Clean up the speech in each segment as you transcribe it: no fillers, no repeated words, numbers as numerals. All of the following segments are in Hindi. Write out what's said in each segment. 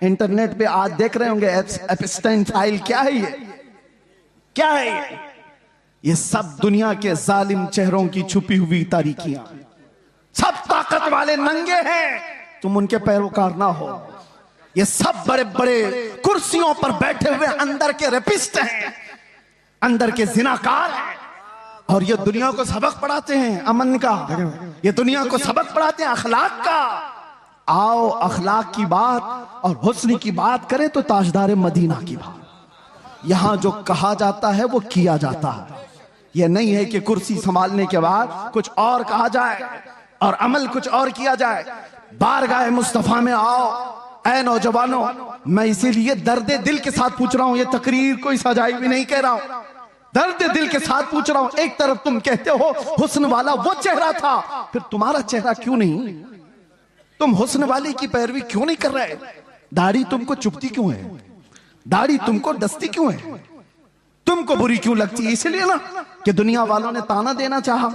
इंटरनेट पे आज देख रहे होंगे एप्स्टाइन फाइल। क्या है ये? क्या है ये? ये सब दुनिया के जालिम चेहरों की छुपी हुई तारीकियां। सब ताकत वाले नंगे हैं, तुम उनके पैरोकार ना हो। ये सब बड़े बड़े कुर्सियों पर बैठे हुए अंदर के रेपिस्ट हैं, अंदर के जिनाकार हैं, और ये दुनिया को सबक पढ़ाते हैं अमन का, ये दुनिया को सबक पढ़ाते हैं अखलाक का। आओ अखलाक की बात और हुस्न की बात करें तो ताजदार मदीना की बात। यहां जो कहा जाता है वो किया जाता है। ये नहीं है कि कुर्सी संभालने के बाद कुछ और कहा जाए और अमल कुछ और किया जाए। बारगाह मुस्तफा में आओ ऐ नौजवानों। मैं इसीलिए दर्द दिल के साथ पूछ रहा हूं, ये तकरीर कोई सजाई भी नहीं कह रहा हूं, दर्द दिल के साथ पूछ रहा हूं। एक तरफ तुम कहते हो हुस्न वाला वो चेहरा था, फिर तुम्हारा चेहरा क्यों नहीं? तुम हुस्न वाले की पैरवी क्यों नहीं कर रहे? दाढ़ी तुमको चुभती क्यों है? दाढ़ी तुमको डसती क्यों है? तुमको बुरी क्यों लगती है? इसलिए ना कि दुनिया वालों ने ताना देना चाहा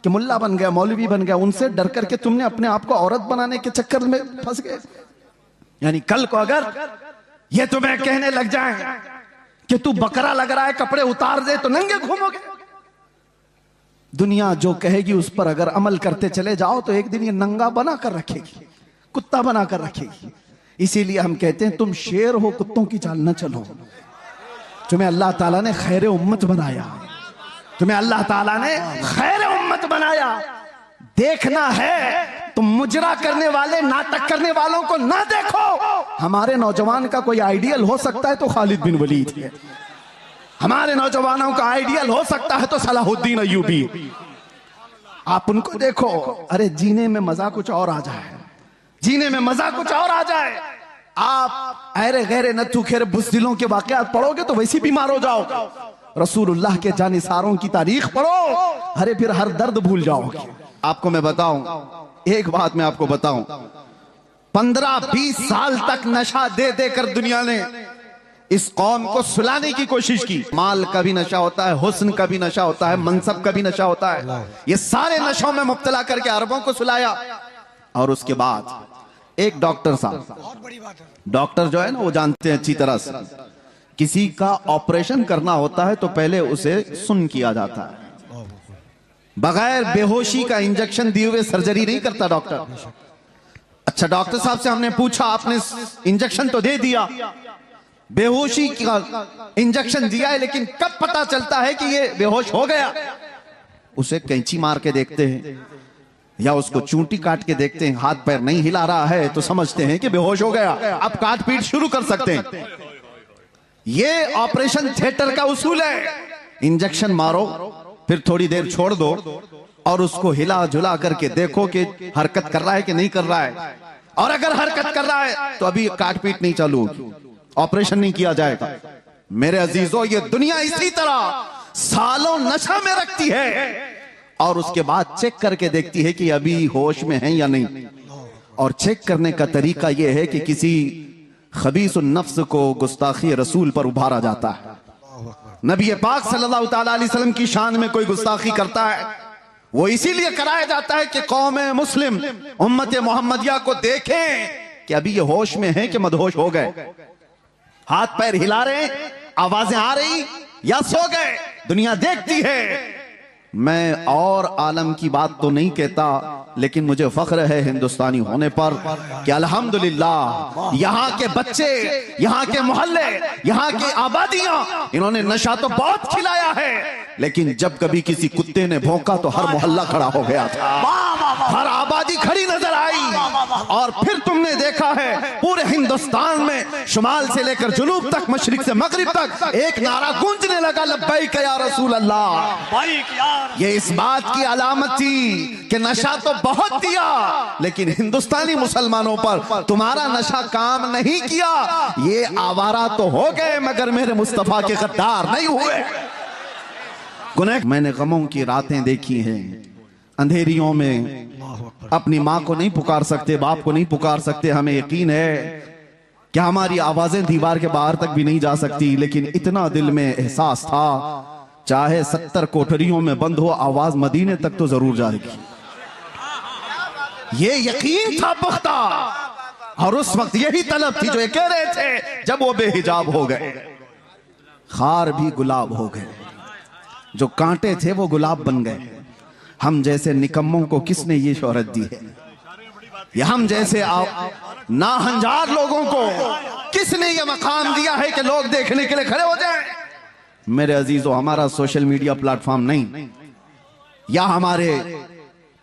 कि मुल्ला बन गया, मौलवी बन गया, उनसे डर करके तुमने अपने आप को औरत बनाने के चक्कर में फंस गए। यानी कल को अगर ये तुम्हें कहने लग जाए कि तू बकरा लग रहा है, कपड़े उतार दे, तो नंगे घूमोगे। दुनिया जो कहेगी उस पर अगर अमल करते चले जाओ तो एक दिन ये नंगा बना कर रखेगी, कुत्ता बना कर रखेगी। इसीलिए हम कहते हैं तुम शेर हो, कुत्तों की चाल न चलो। तुम्हें अल्लाह ताला ने खैर उम्मत बनाया, तुम्हें अल्लाह ताला ने खैर उम्मत बनाया। देखना है तुम मुजरा करने वाले, नाटक करने वालों को ना देखो। हमारे नौजवान का कोई आइडियल हो सकता है तो खालिद बिन वलीद है, हमारे नौजवानों का आइडियल हो सकता है तो सलाहुद्दीन अय्यूबी। आप उनको देखो, अरे जीने में मजा कुछ और आ जाए, जीने में मजा कुछ और आ जाए। आप अरे गैरे नथु खेरे बुज़दिलों के वाकयात पढ़ोगे तो वैसी बीमार हो जाओगे। रसूलुल्लाह के जानिसारों की तारीख पढ़ो, अरे फिर हर दर्द भूल जाओगे। आपको मैं बताऊं, एक बात मैं आपको बताऊं, 15-20 साल तक नशा दे देकर दुनिया ने इस कौम को सुलाने की कोशिश की। माल का भी नशा होता है, हुस्न का भी नशा होता है, मनसब का भी नशा होता है। ये सारे नशों में मुब्तला करके अरबों को सुलाया। और उसके बाद एक डॉक्टर साहब, डॉक्टर जो है ना वो जानते हैं अच्छी तरह से, किसी का ऑपरेशन करना होता है तो पहले उसे सुन किया जाता है। बगैर बेहोशी का इंजेक्शन दिए हुए सर्जरी नहीं करता डॉक्टर। अच्छा, डॉक्टर साहब से हमने पूछा, आपने इंजेक्शन तो दे दिया, बेहोशी का इंजेक्शन दिया है, लेकिन कब पता चलता है कि ये बेहोश हो गया? उसे कैंची मार के देखते हैं या उसको चूंटी काट के देखते हैं, हाथ पैर नहीं हिला रहा है तो समझते हैं कि बेहोश हो गया, अब काट पीट शुरू कर सकते हैं। ये ऑपरेशन थिएटर का उसूल है। इंजेक्शन मारो, फिर थोड़ी देर छोड़ दो और उसको हिला झुला करके देखो कि हरकत कर रहा है कि नहीं कर रहा है। और अगर हरकत कर रहा है तो अभी काट पीट नहीं चालू होगी, ऑपरेशन नहीं किया जाएगा। मेरे अजीजों, ये दुनिया इसी तरह सालों नशा में रखती है और उसके बाद चेक करके देखती है कि अभी होश में है या नहीं। और चेक करने का तरीका यह है कि किसी खबीसुन नफ्स को गुस्ताखी रसूल पर उभारा जाता है। नबी पाक सल्लल्लाहु अलैहि वसल्लम की शान में कोई गुस्ताखी करता है, वो इसीलिए कराया जाता है कि कौम मुस्लिम उम्मत मोहम्मदिया को देखें कि अभी ये होश में है कि मदहोश हो गए, हाथ पैर हिला रहे, आवाजें आ रही या सो गए। दुनिया देखती है। मैं और आलम की बात तो नहीं कहता, लेकिन मुझे फख्र है हिंदुस्तानी होने पर कि अल्हम्दुलिल्लाह यहाँ के बच्चे, यहाँ के मोहल्ले, यहाँ की आबादियां, इन्होंने नशा तो बहुत खिलाया है, लेकिन जब कभी किसी कुत्ते ने भौंका तो हर मोहल्ला खड़ा हो गया था, हर आबादी खड़ी नजर आई। और फिर तुमने देखा है पूरे हिंदुस्तान में शुमाल से लेकर जुनूब तक, मशरिक से मगरिब तक एक नारा गूंजने लगा, लब्बैक या रसूल अल्लाह। ये इस बात की अलामत थी कि नशा तो बहुत दिया, लेकिन हिंदुस्तानी मुसलमानों पर तुम्हारा नशा काम नहीं किया। ये आवारा तो हो गए मगर मेरे मुस्तफा के गद्दार नहीं हुए। मैंने गमों की रातें देखी हैं, अंधेरियों में अपनी माँ को नहीं पुकार सकते, बाप को नहीं पुकार सकते। हमें यकीन है कि हमारी आवाजें दीवार के बाहर तक भी नहीं जा सकती, लेकिन इतना दिल में एहसास था, चाहे 70 कोठरियों में बंद हो, आवाज मदीने तक तो जरूर जाएगी। ये यकीन था पुख्ता। और उस वक्त यही तलब थी जो ये कह रहे थे जब वो बेहिजाब हो गए, खार भी गुलाब हो गए, जो कांटे थे वो गुलाब बन गए। हम जैसे निकम्मों को किसने ये शोहरत दी है? ये हम जैसे नाहंजार लोगों को किसने ये मकाम दिया है कि लोग देखने के लिए खड़े हो जाएं? मेरे अजीजों, हमारा सोशल मीडिया प्लेटफॉर्म नहीं, या हमारे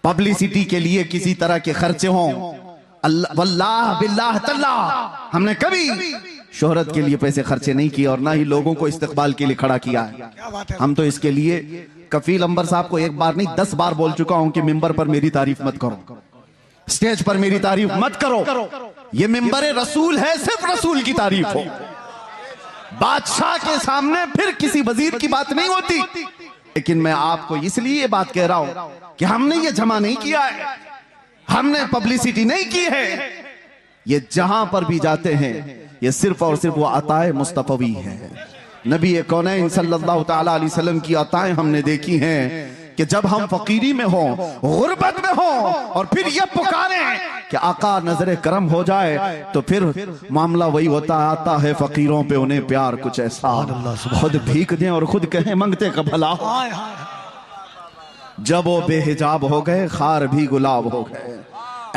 पब्लिसिटी के लिए किसी तरह के खर्चे हों, वल्लाह बिल्लाह तल्लाह हमने कभी शोहरत के लिए पैसे खर्चे नहीं किए और ना ही लोगों को इस्तकबाल के लिए खड़ा किया है। हम तो इसके लिए कफील अंबर साहब को एक बार नहीं 10 बार बोल चुका हूं कि मिंबर पर मेरी तारीफ मत करो, स्टेज पर मेरी तारीफ मत करो। ये मिंबर रसूल है, सिर्फ रसूल की तारीफ हो। बादशाह के सामने फिर किसी वजीर की बात नहीं होती। लेकिन मैं आपको इसलिए ये बात कह रहा हूं कि हमने ये जमा नहीं किया है, हमने पब्लिसिटी नहीं की है। ये जहां पर भी जाते हैं ये सिर्फ और सिर्फ वो अताए मुस्तफवी है। नबी कौनैन सल्लल्लाहु तआला अलैहि वसल्लम की अताएं हमने देखी हैं कि जब हम फकीरी में हो, गुर्बत में हो और फिर ये पुकारें कि आका नजरे करम हो जाए, तो फिर मामला वही होता आता है फकीरों पे उन्हें प्यार कुछ ऐसा, खुद भीख दें और खुद कहें मंगते का भला। जब वो बेहिजाब हो गए, खार भी गुलाब हो गए।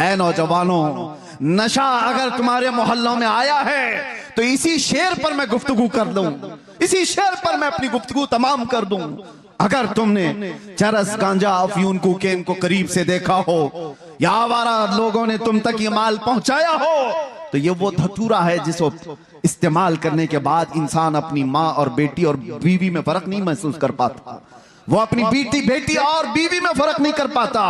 ऐ नौजवानों, नशा अगर तुम्हारे मोहल्लों में आया है तो इसी शेर पर मैं गुफ्तगू कर दूं, इसी शेर पर मैं अपनी गुफ्तगू तमाम कर दूं। अगर तुमने चरस, गांजा, अफयून, कोकेन को करीब से देखा हो या आवारा लोगों ने तुम तक ये माल पहुंचाया हो, तो ये वो धतूरा है जिसको इस्तेमाल करने के बाद इंसान अपनी माँ और बेटी और बीवी में फर्क नहीं महसूस कर पाता। वो अपनी बेटी और बीवी में फर्क नहीं कर पाता।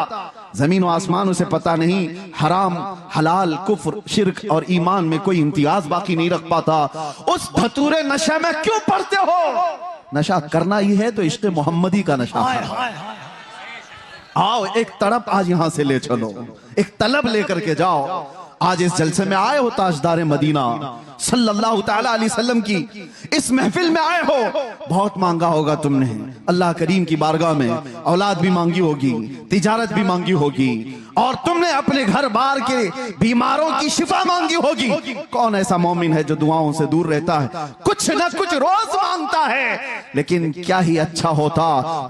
जमीन और आसमान उसे पता नहीं, हराम, हलाल, कुफ्र, शिर्क और ईमान में कोई इम्तियाज बाकी नहीं रख पाता। उस धतूरे नशे में क्यों पड़ते हो? नशा करना ही है तो इश्क़ मोहम्मदी का नशा है। आओ एक तड़प आज यहां से ले चलो, एक तलब लेकर के जाओ। आज इस जलसे में आए हो, ताजदार मदीना सल्लल्लाहु तआला अलैहि वसल्लम की इस महफिल में आए हो। बहुत मांगा होगा तुमने अल्लाह करीम की बारगाह में, औलाद भी मांगी होगी, तिजारत भी मांगी होगी, और तुमने अपने घर बार के बीमारों की शिफा मांगी होगी। कौन ऐसा मोमिन है जो दुआओं से दूर रहता है? कुछ न कुछ रोज मांगता है। लेकिन क्या ही अच्छा होता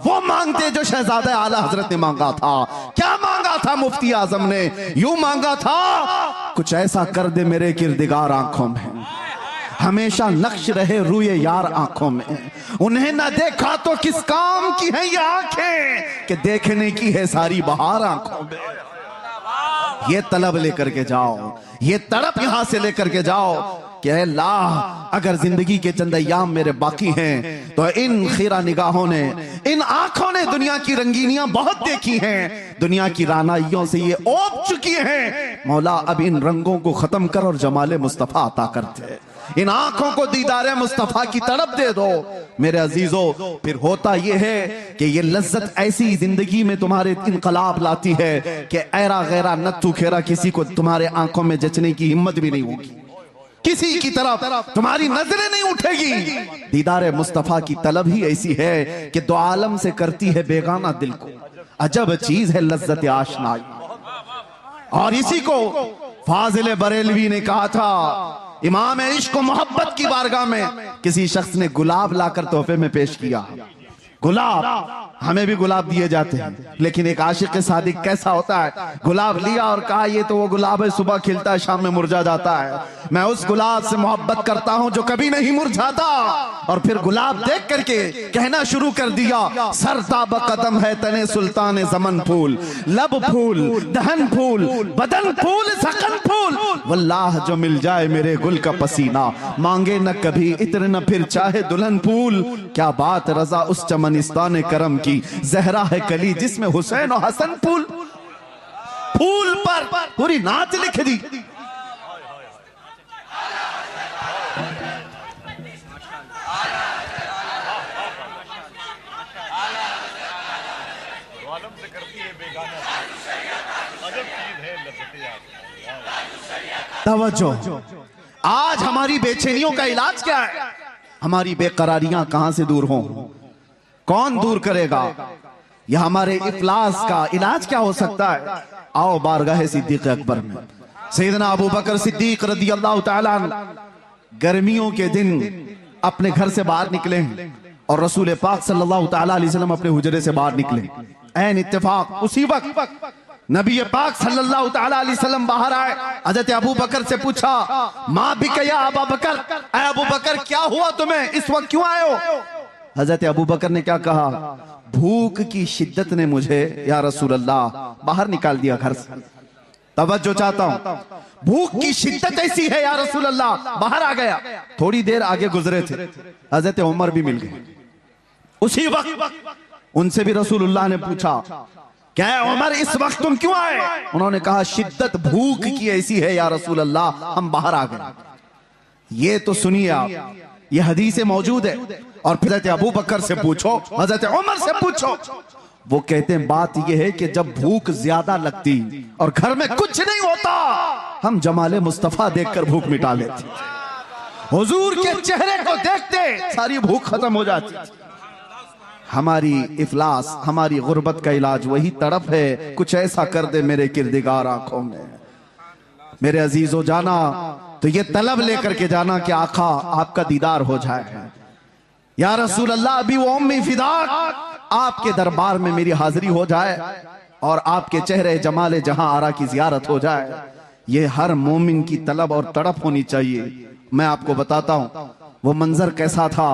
वो मांगते जो शहजादा आला हजरत ने मांगा था। क्या मांगा था मुफ्ती आजम ने? यूं मांगा था, कुछ ऐसा कर दे मेरे किरदिगार आंखों में, हमेशा नक्श रहे रूए यार आंखों में। उन्हें न देखा तो किस काम की है ये आंखें कि देखने की है सारी बहार आंखों में। ये तलब लेकर के जाओ, ये तड़प यहां से लेकर के जाओ कि अल्लाह अगर जिंदगी के चंद अय्याम मेरे बाकी हैं तो इन खीरा निगाहों ने, इन आंखों ने दुनिया की रंगीनियां बहुत देखी हैं, दुनिया की रानाइयों से ये ओप चुकी हैं। मौला अब इन रंगों को खत्म कर और जमाले मुस्तफा अता करते, इन आंखों को दीदारे मुस्तफा की तड़प दे दो। मेरे अजीजों, फिर होता यह है कि ये लज्जत ऐसी जिंदगी में तुम्हारे इनकलाब लाती है कि ऐरा गैरा नत्थु खेरा किसी को तुम्हारे आंखों में जचने की हिम्मत भी नहीं होगी, किसी की तरफ तुम्हारी नजरें नहीं उठेगी। दीदारे मुस्तफा की तलब ही ऐसी है कि दो आलम से करती है बेगाना दिल को। अजब चीज है लज्जत आशनाई। और इसी को फाजिल बरेलवी ने कहा था, इमाम इश्क व मोहब्बत की बारगाह में किसी शख्स ने गुलाब लाकर तोहफे में पेश किया। गुलाब, हमें भी गुलाब दिए जाते हैं, लेकिन एक आशिक सादिक कैसा होता है? गुलाब लिया और कहा ये तो वो गुलाब है, सुबह खिलता है शाम में मुरझा जाता है। मैं उस गुलाब से मोहब्बत करता हूं जो कभी नहीं मुरझाता। और फिर गुलाब देख करके कहना शुरू कर दिया, सरताब कदम है तने सुल्तान जमन फूल, लब फूल, दहन फूल, बदन फूल, सकन फूल, वल्लाह जो मिल जाए मेरे गुल का पसीना, मांगे न कभी इत्र न फिर चाहे दुल्हन फूल। क्या बात रजा उस चमनिस्तान करम की, जहरा है कली जिसमें हुसैन और हसन फूल। फूल पर पूरी नाच लिख दी। तवज्जो, आज हमारी बेचैनियों का इलाज क्या है? हमारी बेकरारियां कहां से दूर हों? कौन दूर करेगा? यह हमारे इफलास का इलाज क्या हो सकता है? आओ बारगाह सिद्दीक़ अकबर में, सैयदना अबू बकर सिद्दीक रदियल्लाहु ताला अन्हु गर्मियों के दिन अपने घर से बाहर निकले और रसूल पाक सल्लल्लाहु ताला अलैहि वसल्लम अपने हुजरे से बाहर निकले। ऐन इत्तेफाक उसी वक्त नबी पाक सल्लल्लाहु ताला अलैहि वसल्लम बाहर आए। हजरत अबू बकर से पूछा, माँ भी कया अबू बकर, अबू बकर क्या हुआ तुम्हें, इस वक्त क्यों आए हो? हजरत अबू बकर ने क्या कहा, भूख की शिद्दत ने मुझे या रसूल अल्लाह बाहर निकाल दिया घर से। तवज्जो चाहता हूं, भूख की शिद्दत ऐसी है या रसूल अल्लाह, बाहर आ गया। थोड़ी देर आगे गुजरे थे, हजरत उमर भी मिल गए। उसी वक्त उनसे भी रसूलुल्लाह ने पूछा, क्या उमर इस वक्त तुम क्यों आए? उन्होंने कहा, शिद्दत भूख की ऐसी है या रसूल अल्लाह, हम बाहर आ गए। ये तो सुनिए आप, ये हदीसें मौजूद है। और फिर हजरत अबू बकर से पूछो, हजरत उमर से पूछो, वो कहते हैं बात यह है कि जब भूख ज्यादा लगती और घर में कुछ नहीं होता, हम जमाले मुस्तफा देखकर भूख मिटा लेते, हुजूर के चेहरे को देखते सारी भूख खत्म हो जाती। हमारी इफलास, हमारी गुर्बत का इलाज वही तड़प है, कुछ ऐसा कर दे मेरे किरदिगार आंखों में। मेरे अजीजों, जाना तो ये तलब लेकर के जाना कि आका आपका दीदार हो जाए। या रसूल अल्लाह, अभी वो उम्मी फिदाक, आपके दरबार में मेरी हाजिरी हो जाए और आपके चेहरे जमाले जहां आरा की जियारत हो जाए। ये हर मोमिन की तलब और तड़प होनी चाहिए। मैं आपको बताता हूं वो मंजर कैसा था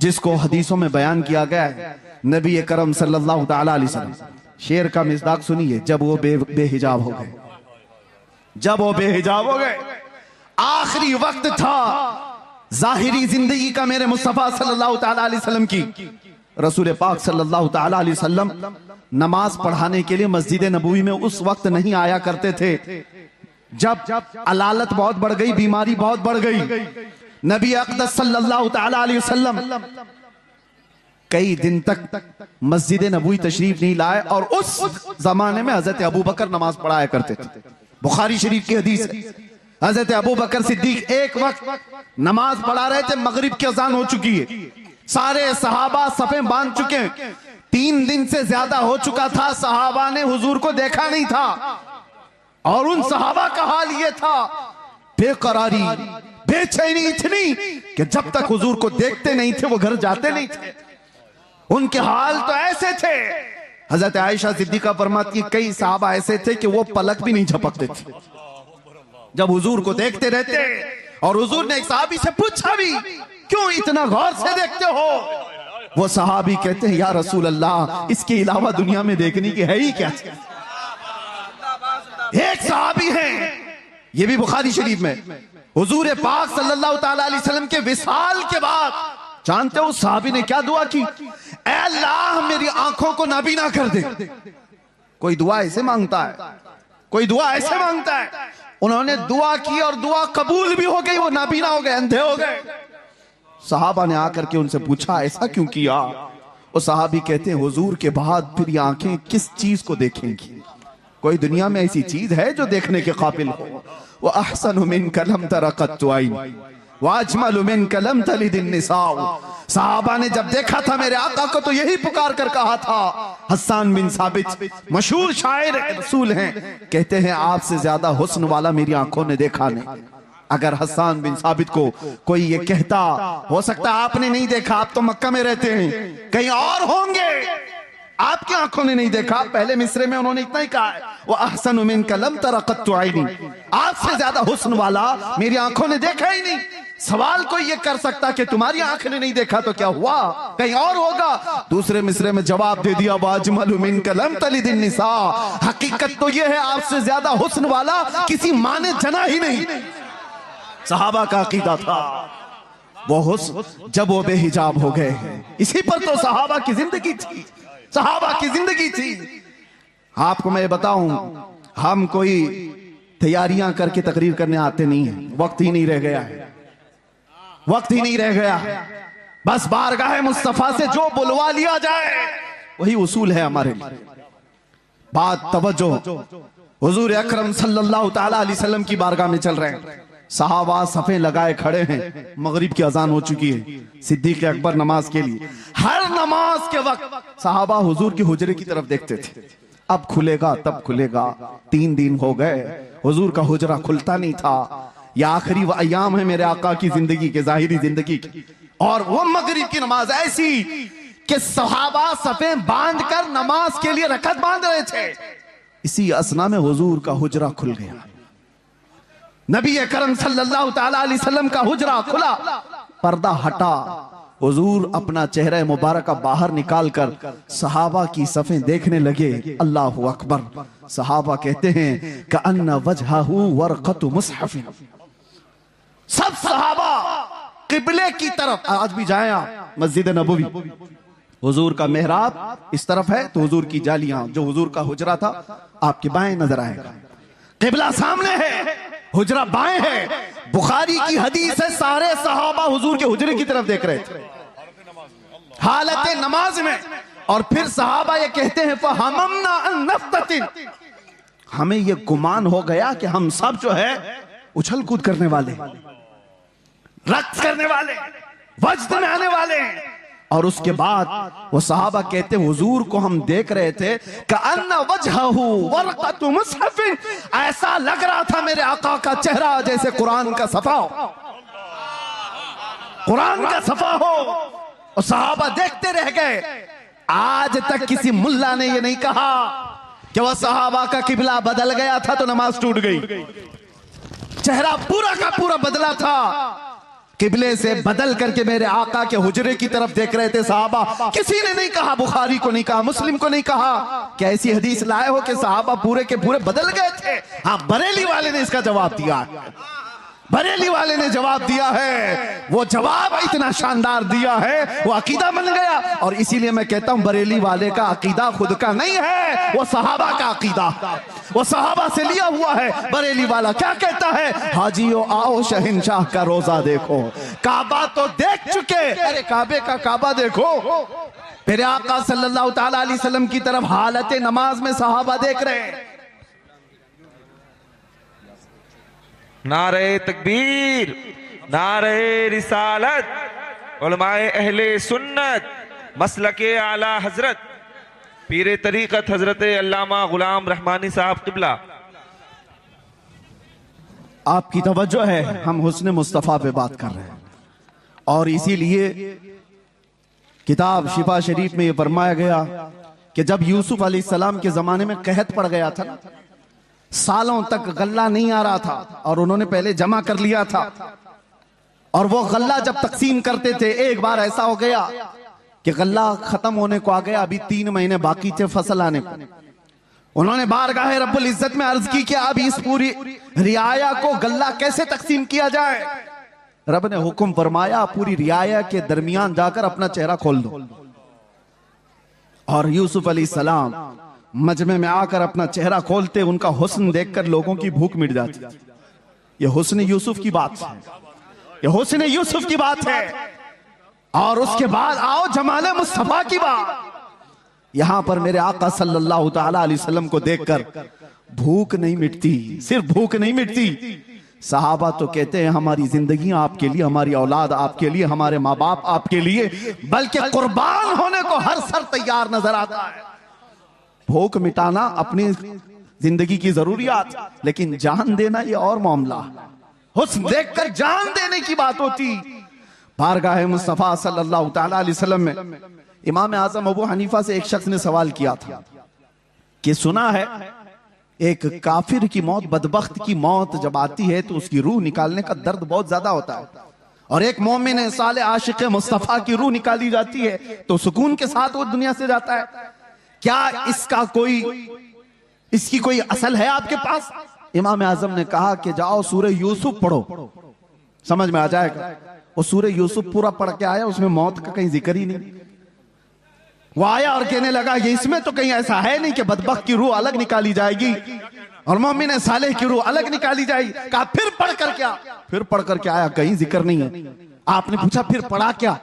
जिसको हदीसों में बयान किया गया है। नबी करम सल्लल्लाहु ताला अलैहि वसल्लम, शेर का मिज़दाक सुनिए, जब वो बेहिजाब हो गए, जब वो बेहिजाब हो गए, आखिरी वक्त था जाहिरी जिंदगी का मेरे मुस्तफा सल्लल्लाहु ताला अलैहि वसल्लम की। रसूल पाक सल्लल्लाहु ताला अलैहि वसल्लम नमाज पढ़ाने के लिए मस्जिद नबवी में उस वक्त नहीं आया करते थे जब अलालत बहुत बढ़ गई, बीमारी बहुत बढ़ गई। नबी अक़दस सल्लल्लाहु ताला अलैहि वसल्लम कई दिन तक मस्जिद नबवी तशरीफ नहीं लाए और उस जमाने में हजरत अबू बकर नमाज पढ़ाया करते थे। बुखारी शरीफ की हदीस है, हजरत अबू बकर सिद्दीक एक वक्त नमाज पढ़ा रहे थे, मगरिब की अजान हो चुकी है, सारे सहाबा सफे बांध चुके हैं, 3 दिन से ज्यादा हो चुका था, सहाबा ने हुजूर को देखा नहीं था। और उन सहाबा का हाल ये था, बेकरारी, बेचैनी इतनी कि जब तक हुजूर को देखते नहीं थे वो घर जाते नहीं थे। उनके हाल तो ऐसे थे, हजरत आयशा सिद्दीका फरमाती, कई सहाबा ऐसे थे कि वो पलक भी नहीं झपकते थे जब हुजूर को देखते रहते। और हुजूर ने एक सहाबी से पूछा भी, क्यों इतना गौर से देखते हो? वो सहाबी कहते हैं, या रसूल अल्लाह, इसके अलावा दुनिया में देखने की है ही क्या? एक सहाबी है, ये भी बुखारी शरीफ में, हुजूर पाक सल्लल्लाहु ताला अलैहि वसल्लम के विसाल के बाद, जानते हो उस सहाबी ने क्या दुआ की? ऐ अल्लाह, मेरी आंखों को नाबीना कर दे। कोई दुआ ऐसे मांगता है, कोई दुआ ऐसे मांगता है। उन्होंने दुआ की और दुआ कबूल भी हो गई, वो नाबीना हो गए, अंधे हो गए। सहाबा ने आकर के उनसे पूछा, ऐसा क्यों किया? वो सहाबी कहते हैं, हुजूर के बाद फिर ये आंखें किस चीज को देखेंगी? कोई दुनिया में ऐसी चीज है जो देखने के काबिल हो? वो अहसनु मिनका लम तरा क़त्तु ऐन व अजमलु मिनका लम तलिद निसा। सहाबा ने जब देखा था मेरे आका को तो यही पुकार कर कहा था। हस्सान बिन साबित मशहूर शायर रसूल हैं, कहते हैं आपसे ज्यादा हुस्न वाला मेरी आंखों ने देखा नहीं। अगर हस्सान बिन साबित को कोई ये कहता, हो सकता है आपने नहीं देखा, आप तो मक्का में रहते हैं, कहीं और होंगे, आपकी आंखों ने नहीं देखा। पहले मिसरे में उन्होंने इतना ही कहा है, वो अहसनु मिनका लम तरा क़त्तु ऐनी, आपसे ज्यादा हुस्न वाला मेरी आंखों ने देखा ही नहीं। सवाल कोई ये कर सकता कि तुम्हारी आंख ने नहीं देखा तो क्या हुआ, कहीं और होगा? दूसरे मिसरे में जवाब दे दिया, वाजमलु मिनका लम तलिद निसा, हकीकत तो ये है आपसे ज्यादा हुस्न वाला किसी माँ ने जना ही नहीं। सहाबा का अकीदा था वो हुस्न, जब वो बेहिजाब हो गए, इसी पर तो सहाबा की जिंदगी थी, सहाबा की जिंदगी थी। आपको मैं बताऊं, हम कोई तैयारियां करके तकरीर करने आते नहीं है, वक्त ही नहीं रह गया है, वक्त ही नहीं रह गया। बस बारगाह मुस्तफा से जो बुलवा लिया जाए वही उसूल है हमारे लिए। बात तवज्जो, हुजूर अकरम सल्लल्लाहु ताला अलैहि वसल्लम की बारगाह में चल रहे हैं, सहाबा सफे लगाए खड़े हैं, मगरिब की अजान हो चुकी है, सिद्दीक अकबर नमाज के लिए। हर नमाज के वक्त सहाबा हुजूर की हुजरे की तरफ देखते थे, अब खुलेगा तब खुलेगा। 3 दिन हो गए हुजूर का हुजरा खुलता नहीं था। यह आखिरी वो अयाम है मेरे आका की जिंदगी के, जाहिरी जिंदगी की। और वो मगरिब की नमाज ऐसी कि सहाबा सफे बांध कर नमाज के लिए रकत बांध रहे थे। इसी असना में हुजूर का हुजरा खुल गया। नबी करम सल्लल्लाहु ताला अलैहि वसल्लम का हुजरा खुला, पर्दा हटा, हुजूर अपना चेहरा मुबारक बाहर निकालकर सहाबा की सफ़ें देखने लगे। अल्लाहु अकबर। सहाबा कहते हैं कि अन्ना वजहहू वरक़तु मुसहफ़। सब सहाबा किबले की तरफ, आज भी जाए आप मस्जिद नबवी, हुजूर का मेहराब इस तरफ है तो हुजूर की जालियां, जो हुजूर का हुजरा था आपके बाएं नजर आएगा। किबला सामने है, हुजरा बाएं है। बुखारी की हदीस है, सारे सहाबा हुजूर के हुजरे की तरफ देख रहे थे हालत नमाज में। और फिर सहाबा ये कहते हैं फहममना अन नफ्ततिन, हमें ये गुमान हो गया कि हम सब जो है उछल कूद करने वाले, रक्स करने वाले, वज्द में आने वाले हैं। और उसके बाद वो सहाबा कहते हुजूर को हम देख रहे थे कअन्ना वजहहू वरक़तु मुसहफ़िन, ऐसा लग रहा था मेरे आका का चेहरा जैसे कुरान का सफा हो, कुरान का सफा हो। और सहाबा देखते रह गए। आज तक किसी मुल्ला ने ये नहीं कहा कि वह सहाबा का किबला बदल गया था तो नमाज टूट गई। चेहरा पूरा का पूरा बदला था, किबले से बदल करके मेरे आका के हुजरे की तरफ देख रहे थे सहाबा। किसी ने नहीं कहा, बुखारी को नहीं कहा, मुस्लिम को नहीं कहा कि ऐसी हदीस लाए हो कि सहाबा पूरे के पूरे बदल गए थे। हाँ, बरेली वाले ने इसका जवाब दिया, बरेली वाले ने जवाब दिया है। वो जवाब इतना शानदार दिया है, वो अकीदा बन गया। और इसीलिए मैं कहता हूं बरेली वाले का अकीदा खुद का नहीं है, वो सहाबा का अकीदा, वो सहाबा से लिया हुआ है। बरेली वाला क्या कहता है, हाजियो आओ शहंशाह का रोजा देखो, काबा तो देख चुके, अरे काबे का काबा देखो। मेरे आका सल्लल्लाहु ताला अलैहि वसल्लम की तरफ हालत नमाज में सहाबा देख रहे हैं। नारे तकबीर, नारे रिसालत, उलमाए अहले सुन्नत, मसलके आला हजरत पीरे तरीकत हजरत अल्लामा गुलाम रहमानी साहब किबला। आपकी तवज्जो है, हम हुस्न मुस्तफ़ा पे बात कर रहे हैं। और इसीलिए किताब शिफा शरीफ में यह फरमाया गया कि जब यूसुफ अलैहिस्सलाम के जमाने में कहत पड़ गया था, सालों तक गल्ला नहीं आ रहा था और उन्होंने पहले जमा कर लिया था, और वो गल्ला जब तकसीम करते थे, एक बार ऐसा हो गया कि गल्ला खत्म होने को आ गया, अभी 3 महीने बाकी थे फसल आने को। उन्होंने बारगाह रब्बुल इज्जत में अर्ज की कि अब इस पूरी रियाया को गल्ला कैसे तकसीम किया जाए। रब ने हुक्म फरमाया पूरी रियाया के दरमियान जाकर अपना चेहरा खोल दो। और यूसुफ अलैहिस्सलाम मजमे में आकर अपना चेहरा खोलते, उनका हुस्न देखकर लोगों की भूख मिट जाती। ये हुस्न यूसुफ की बात है, ये हुस्न यूसुफ की बात है। और उसके बाद आओ जमाले मुस्तफा की बात। यहां पर मेरे आका सल्लल्लाहु ताला अलैहि वसल्लम को देखकर भूख नहीं मिटती, सिर्फ भूख नहीं मिटती। सहाबा तो कहते हैं हमारी जिंदगी आपके लिए, हमारी औलाद आपके लिए, हमारे माँ बाप आपके लिए, बल्कि कुर्बान होने को हर सर तैयार नजर आता है। भूख मिटाना अपनी जिंदगी की जरूरियात, लेकिन जान देना ये और मामला। हुस्न देखकर जान देने की बात होती। बारगाह मुस्तफा सल्लल्लाहु ताला अलैहि वसल्लम में इमाम आजम अबू हनीफा से एक शख्स ने सवाल किया था कि सुना है एक काफिर की मौत, बदबख्त की मौत जब आती है तो उसकी रूह निकालने का दर्द बहुत ज्यादा होता है, और एक मोमिन साले आशिक मुस्तफा की रूह निकाली जाती है तो सुकून के साथ वो दुनिया से जाता है। क्या इसका इसकी कोई असल है आपके पास? इमाम आजम ने कहा कि जाओ सूरह यूसुफ पढ़ो, समझ में आ जाएगा। वो सूरह यूसुफ पूरा पढ़ के आया, उसमें मौत का कहीं जिक्र ही नहीं। वो आया और कहने लगा ये इसमें तो कहीं ऐसा है नहीं कि बदबख्त की रूह अलग निकाली जाएगी और मोमिन सालेह की रूह अलग निकाली जाएगी। कहा फिर पढ़ कर क्या? फिर पढ़ कर के आया, कहीं जिक्र नहीं है। आपने पूछा फिर पढ़ा क्या?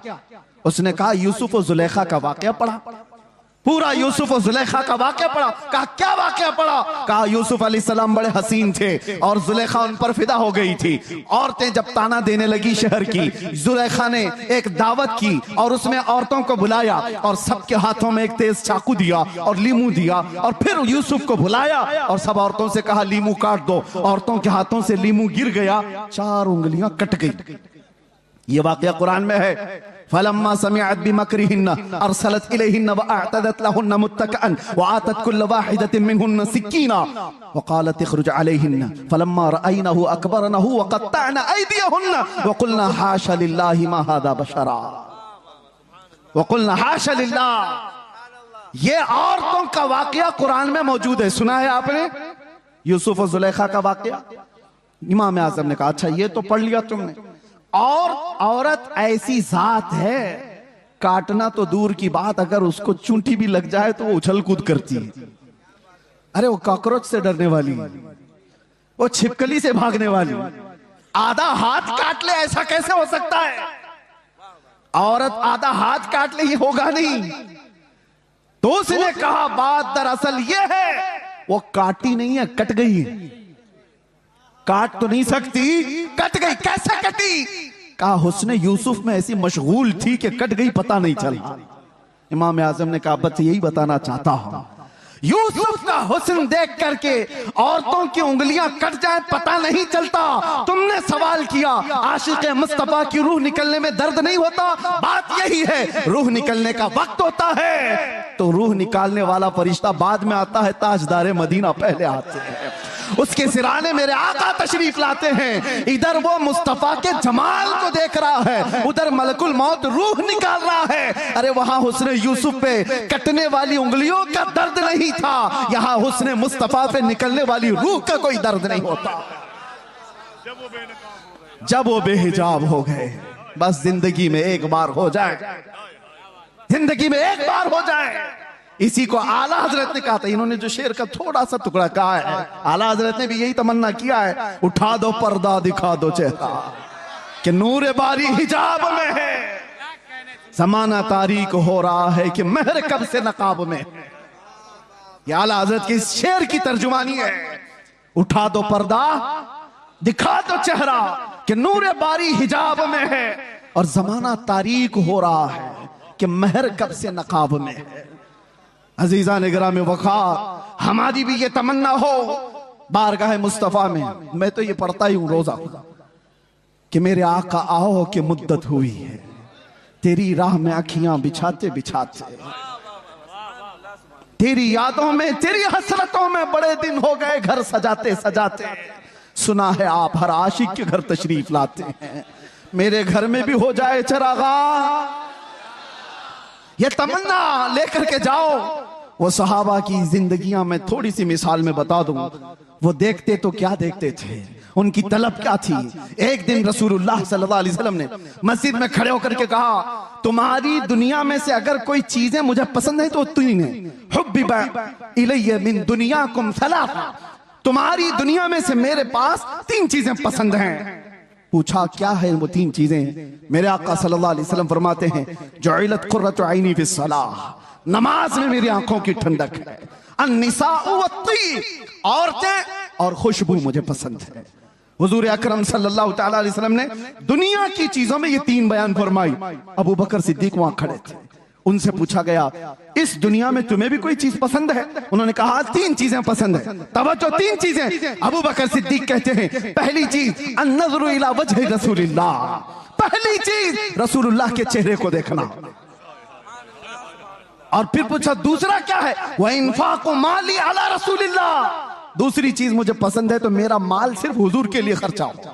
उसने कहा यूसुफ और जुलेखा का वाकया पढ़ा। पूरा यूसुफ और जुलेखा का वाकया पढ़ा। कहा क्या वाकया पढ़ा? कहा यूसुफ अलैहिस्सलाम बड़े हसीन थे और जुलेखा उन पर फिदा हो गई थी। औरतें जब ताना देने लगी शहर की, जुलेखा ने एक दावत की और उसमें औरतों को बुलाया और सबके हाथों में एक तेज चाकू दिया और लीमू दिया और फिर यूसुफ को बुलाया और सब औरतों से कहा लीमू काट दो। औरतों के हाथों से लीमू गिर गया, 4 उंगलियां कट गई। ये वाकया कुरान में है। फलम्मा समिअत बिमकरिहिन्न अरसलत इलैहिन्न व अअतदत लहुन्न मुत्तकअन व आतत कुल्ल वाहिदतिन मिनहुन्न सिक्कीना व क़ालत इखरुज अलैहिन्न फलम्मा रअयनहु अकबरनहु व क़त्तअन अयदियहुन्न व क़ुलना हाशा लिल्लाहि मा हाज़ा बशरा व क़ुलना हाशा लिल्लाह। ये औरतों का वाकया कुरान में मौजूद है। सुना है आपने यूसुफ और जुलेखा का वाकया? इमाम आज़म ने कहा अच्छा ये तो पढ़ लिया तुमने। और औरत ऐसी जात है, काटना तो दूर की बात, अगर उसको चूंटी भी लग जाए तो वो उछल कूद करती है। अरे वो कॉकरोच से डरने वाली, वो छिपकली से भागने वाली, आधा हाथ काट ले ऐसा कैसे हो सकता है? औरत आधा हाथ काट ले ये होगा नहीं। तो उसने कहा बात दरअसल ये है वो काटी नहीं है, कट गई है। काट तो नहीं सकती, कट गई। कैसे कटी? कहा हुस्न यूसुफ में ऐसी मशगूल थी कि कट गई, पता नहीं चला। इमाम आजम ने कहा बस यही बताना चाहता हूं, यूसुफ का हुस्न देख करके औरतों की उंगलियां कट जाए पता नहीं चलता। तुमने सवाल किया आशिक मुस्तफा की रूह निकलने में दर्द नहीं होता? बात यही है, रूह निकलने का वक्त होता है तो रूह निकालने वाला फरिश्ता बाद में आता है, ताजदार मदीना पहले आते हैं। उसके सिराने मेरे आका तशरीफ लाते हैं। इधर वो मुस्तफा के जमाल को देख रहा है, उधर मलकुल मौत रूह निकाल रहा है। अरे वहां हुस्न यूसुफ पे कटने वाली उंगलियों का दर्द नहीं था, यहां हुस्न मुस्तफा पे निकलने वाली रूह का कोई दर्द नहीं होता। जब वो बेहिजाब हो गए, बस जिंदगी में एक बार हो जाए, जिंदगी में एक बार हो जाए। इसी को आला हजरत ने कहा था। इन्होंने जो शेर का थोड़ा सा टुकड़ा कहा है, आला हजरत ने भी यही तमन्ना किया है, उठा दो पर्दा दिखा दो चेहरा कि नूर बारी हिजाब में है। जमाना तारीक हो रहा है कि महर कब से नकाब में। ये आला हजरत के इस शेर की तर्जुमानी है, उठा दो पर्दा दिखा दो चेहरा कि नूर बारी हिजाब में है और जमाना तारीक हो रहा है कि महर कब से नकाब में है। अजीजा निगराम में वक़ार, हमारी भी ये तमन्ना हो बारगाह मुस्तफ़ा में। मैं तो ये पढ़ता ही हूं रोजा कि मेरे आका आओ कि मुद्दत हुई है, तेरी राह में अखियां बिछाते बिछाते, तेरी यादों में तेरी हसरतों में बड़े दिन हो गए घर सजाते सजाते। सुना है आप हर आशिक के घर तशरीफ लाते हैं, मेरे घर में भी हो जाए चरागा। ये तमन्ना लेकर के जाओ। वो सहाबा की जिंदगियां मैं थोड़ी सी मिसाल में बता दूं। वो देखते तो क्या देखते थे, उनकी तलब क्या थी। एक दिन रसूलुल्लाह सल्लल्लाहु अलैहि वसल्लम ने मस्जिद में खड़े होकर के कहा, तुम्हारी दुनिया में से अगर कोई चीजें मुझे पसंद है तो तीन है। हुब्बिबा इलैया मिन दुनियाकुम सलासा, तुम्हारी दुनिया में से मेरे पास 3 चीजें पसंद हैं। पूछा क्या है वो 3 चीजें? मेरे आका सल्लल्लाहु अलैहि वसल्लम फरमाते हैं, जुइलत कुर्रतु ऐनी फिस्सलाह, नमाज में मेरी आंखों की ठंडक है। अन्निसाउ वत्तीब, औरतें और खुशबू मुझे पसंद है। हुजूर अकरम सल्लल्लाहु तआला अलैहि वसल्लम ने दुनिया की चीजों में ये 3 बयान फरमाई। अबू बकर सिद्दीक वहां खड़े थे, उनसे पूछा गया इस दुनिया में तुम्हें भी कोई चीज पसंद है? उन्होंने कहा 3 चीजें पसंद है। तवज्जो, 3 चीजें। अबू बकर सिद्दीक कहते हैं पहली चीज अन्नज़रु इला वजहि रसूलिल्लाह, पहली चीज रसूलुल्लाह के चेहरे को देखना। और फिर पूछा दूसरा क्या है? वह इन्फाक़ु माली अला रसूलिल्लाह, दूसरी चीज मुझे पसंद है तो मेरा माल सिर्फ हुजूर के लिए खर्चा हो,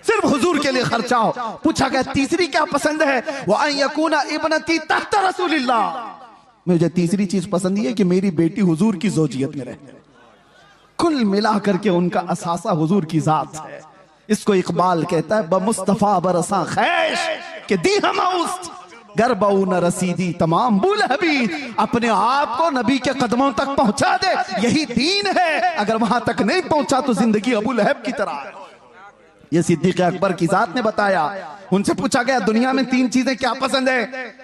सिर्फ हुजूर के लिए खर्चा हो। पूछा गया तीसरी क्या पसंद है? वो अन यकूना इब्नती तहत रसूलिल्लाह, मुझे तीसरी चीज पसंद है कि मेरी बेटी हुजूर की ज़ौजियत में रहे। कुल मिला करके उनका असासा हुजूर की जात है। इसको इकबाल कहता है बमुस्तफा बरसा खैश के दी हमउस्त गरबऊ न रसीदी तमाम बुल हबीब, अपने आप को नबी के कदमों तक पहुंचा दे, यही दीन है। अगर वहां तक नहीं पहुंचा तो जिंदगी अबू लहब की तरह है। ये सिद्दीक अकबर की जात ने बताया। उनसे पूछा गया दुनिया में 3 चीजें क्या पसंद है?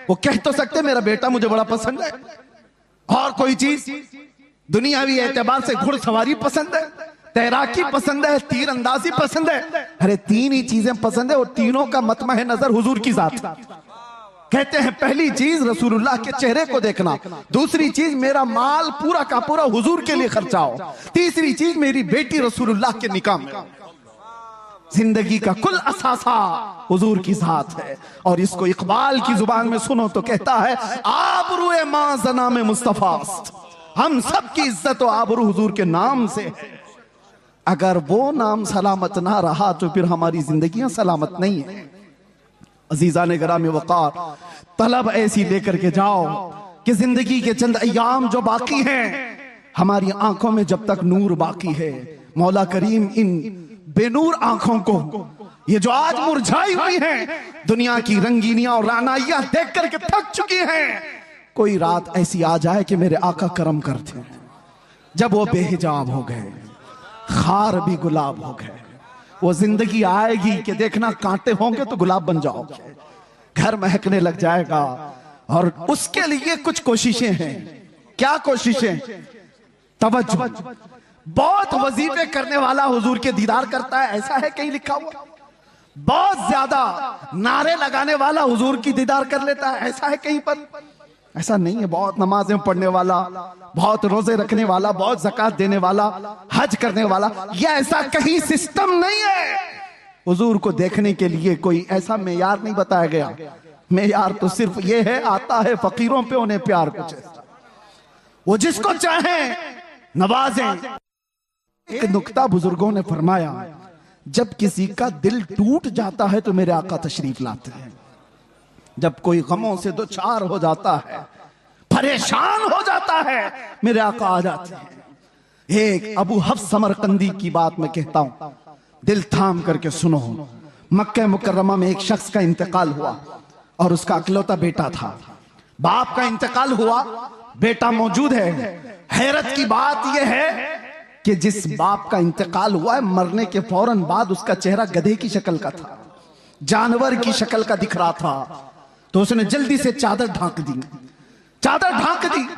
वो कह तो सकते मेरा बेटा मुझे बड़ा पसंद है, और कोई चीज दुनियावी एतबार से घुड़सवारी पसंद है, तैराकी पसंद है, तीर अंदाजी पसंद है? अरे तीन ही चीजें पसंद है और तीनों का मतमह नजर हुजूर की जात है। कहते हैं पहली चीज रसूलुल्लाह के चेहरे को देखना, दूसरी चीज मेरा माल पूरा का पूरा हुजूर के लिए खर्चा हो, तीसरी चीज मेरी बेटी रसूलुल्लाह के निकाह में। जिंदगी का कुल असासा हुजूर की जात है। और इसको इकबाल की जुबान में सुनो तो कहता है आबरूए मां जना में मुस्तफास्त, हम सब की इज्जत और आबरू हुजूर के नाम से है। अगर वो नाम सलामत ना रहा तो फिर हमारी जिंदगियां सलामत नहीं है। अजीजा ने गिरामी वक़ार, तलब ऐसी लेकर के जाओ कि जिंदगी के चंद अय्याम जो बाकी हैं, हमारी आंखों में जब तक नूर बाकी है, मौला करीम इन बेनूर आंखों को, ये जो आज मुरझाई हुई हैं, दुनिया की रंगीनियां और रानाइयां देख करके थक चुकी हैं, कोई रात ऐसी आ जाए कि मेरे आका करम करते हैं। जब वो बेहिजाब हो गए, खार भी गुलाब हो गए, वो जिंदगी आएगी कि देखना कांटे होंगे तो गुलाब बन जाओगे, घर महकने लग जाएगा। और उसके लिए कुछ कोशिशें हैं। क्या कोशिशें? तवज्जो। बहुत वजीफे करने वाला हुजूर के दीदार करता है, ऐसा है कहीं लिखा हुआ? बहुत ज्यादा नारे लगाने वाला हुजूर की दीदार कर लेता है, ऐसा है कहीं पर? ऐसा नहीं है। बहुत नमाजें पढ़ने वाला, बहुत रोजे रखने वाला, बहुत ज़कात देने वाला, हज करने वाला, यह ऐसा कहीं सिस्टम नहीं है। हुजूर को देखने के लिए कोई ऐसा मेयार नहीं बताया गया। मेयार तो सिर्फ ये है, आता है फकीरों पे उन्हें प्यार कुछ ऐसा, वो जिसको चाहे नवाजें। एक नुक्ता बुजुर्गों ने फरमाया, जब किसी का दिल टूट जाता है तो मेरे आका तशरीफ लाते हैं। जब कोई गमों से दो चार हो जाता है, परेशान हो जाता है, मेरे आका आ जाते हैं। एक अबू हफ्स समरकंदी की बात मैं कहता हूं, दिल थाम करके सुनो। मक्का मुकर्रमा में एक शख्स का इंतकाल हुआ और उसका इकलौता बेटा था। बाप का इंतकाल हुआ, बेटा मौजूद है। हैरत की बात यह है कि जिस बाप का इंतकाल हुआ है, मरने के फौरन बाद उसका चेहरा गधे की शक्ल का था, जानवर की शक्ल का दिख रहा था। तो उसने जल्दी से चादर ढांक दी, चादर ढांक दी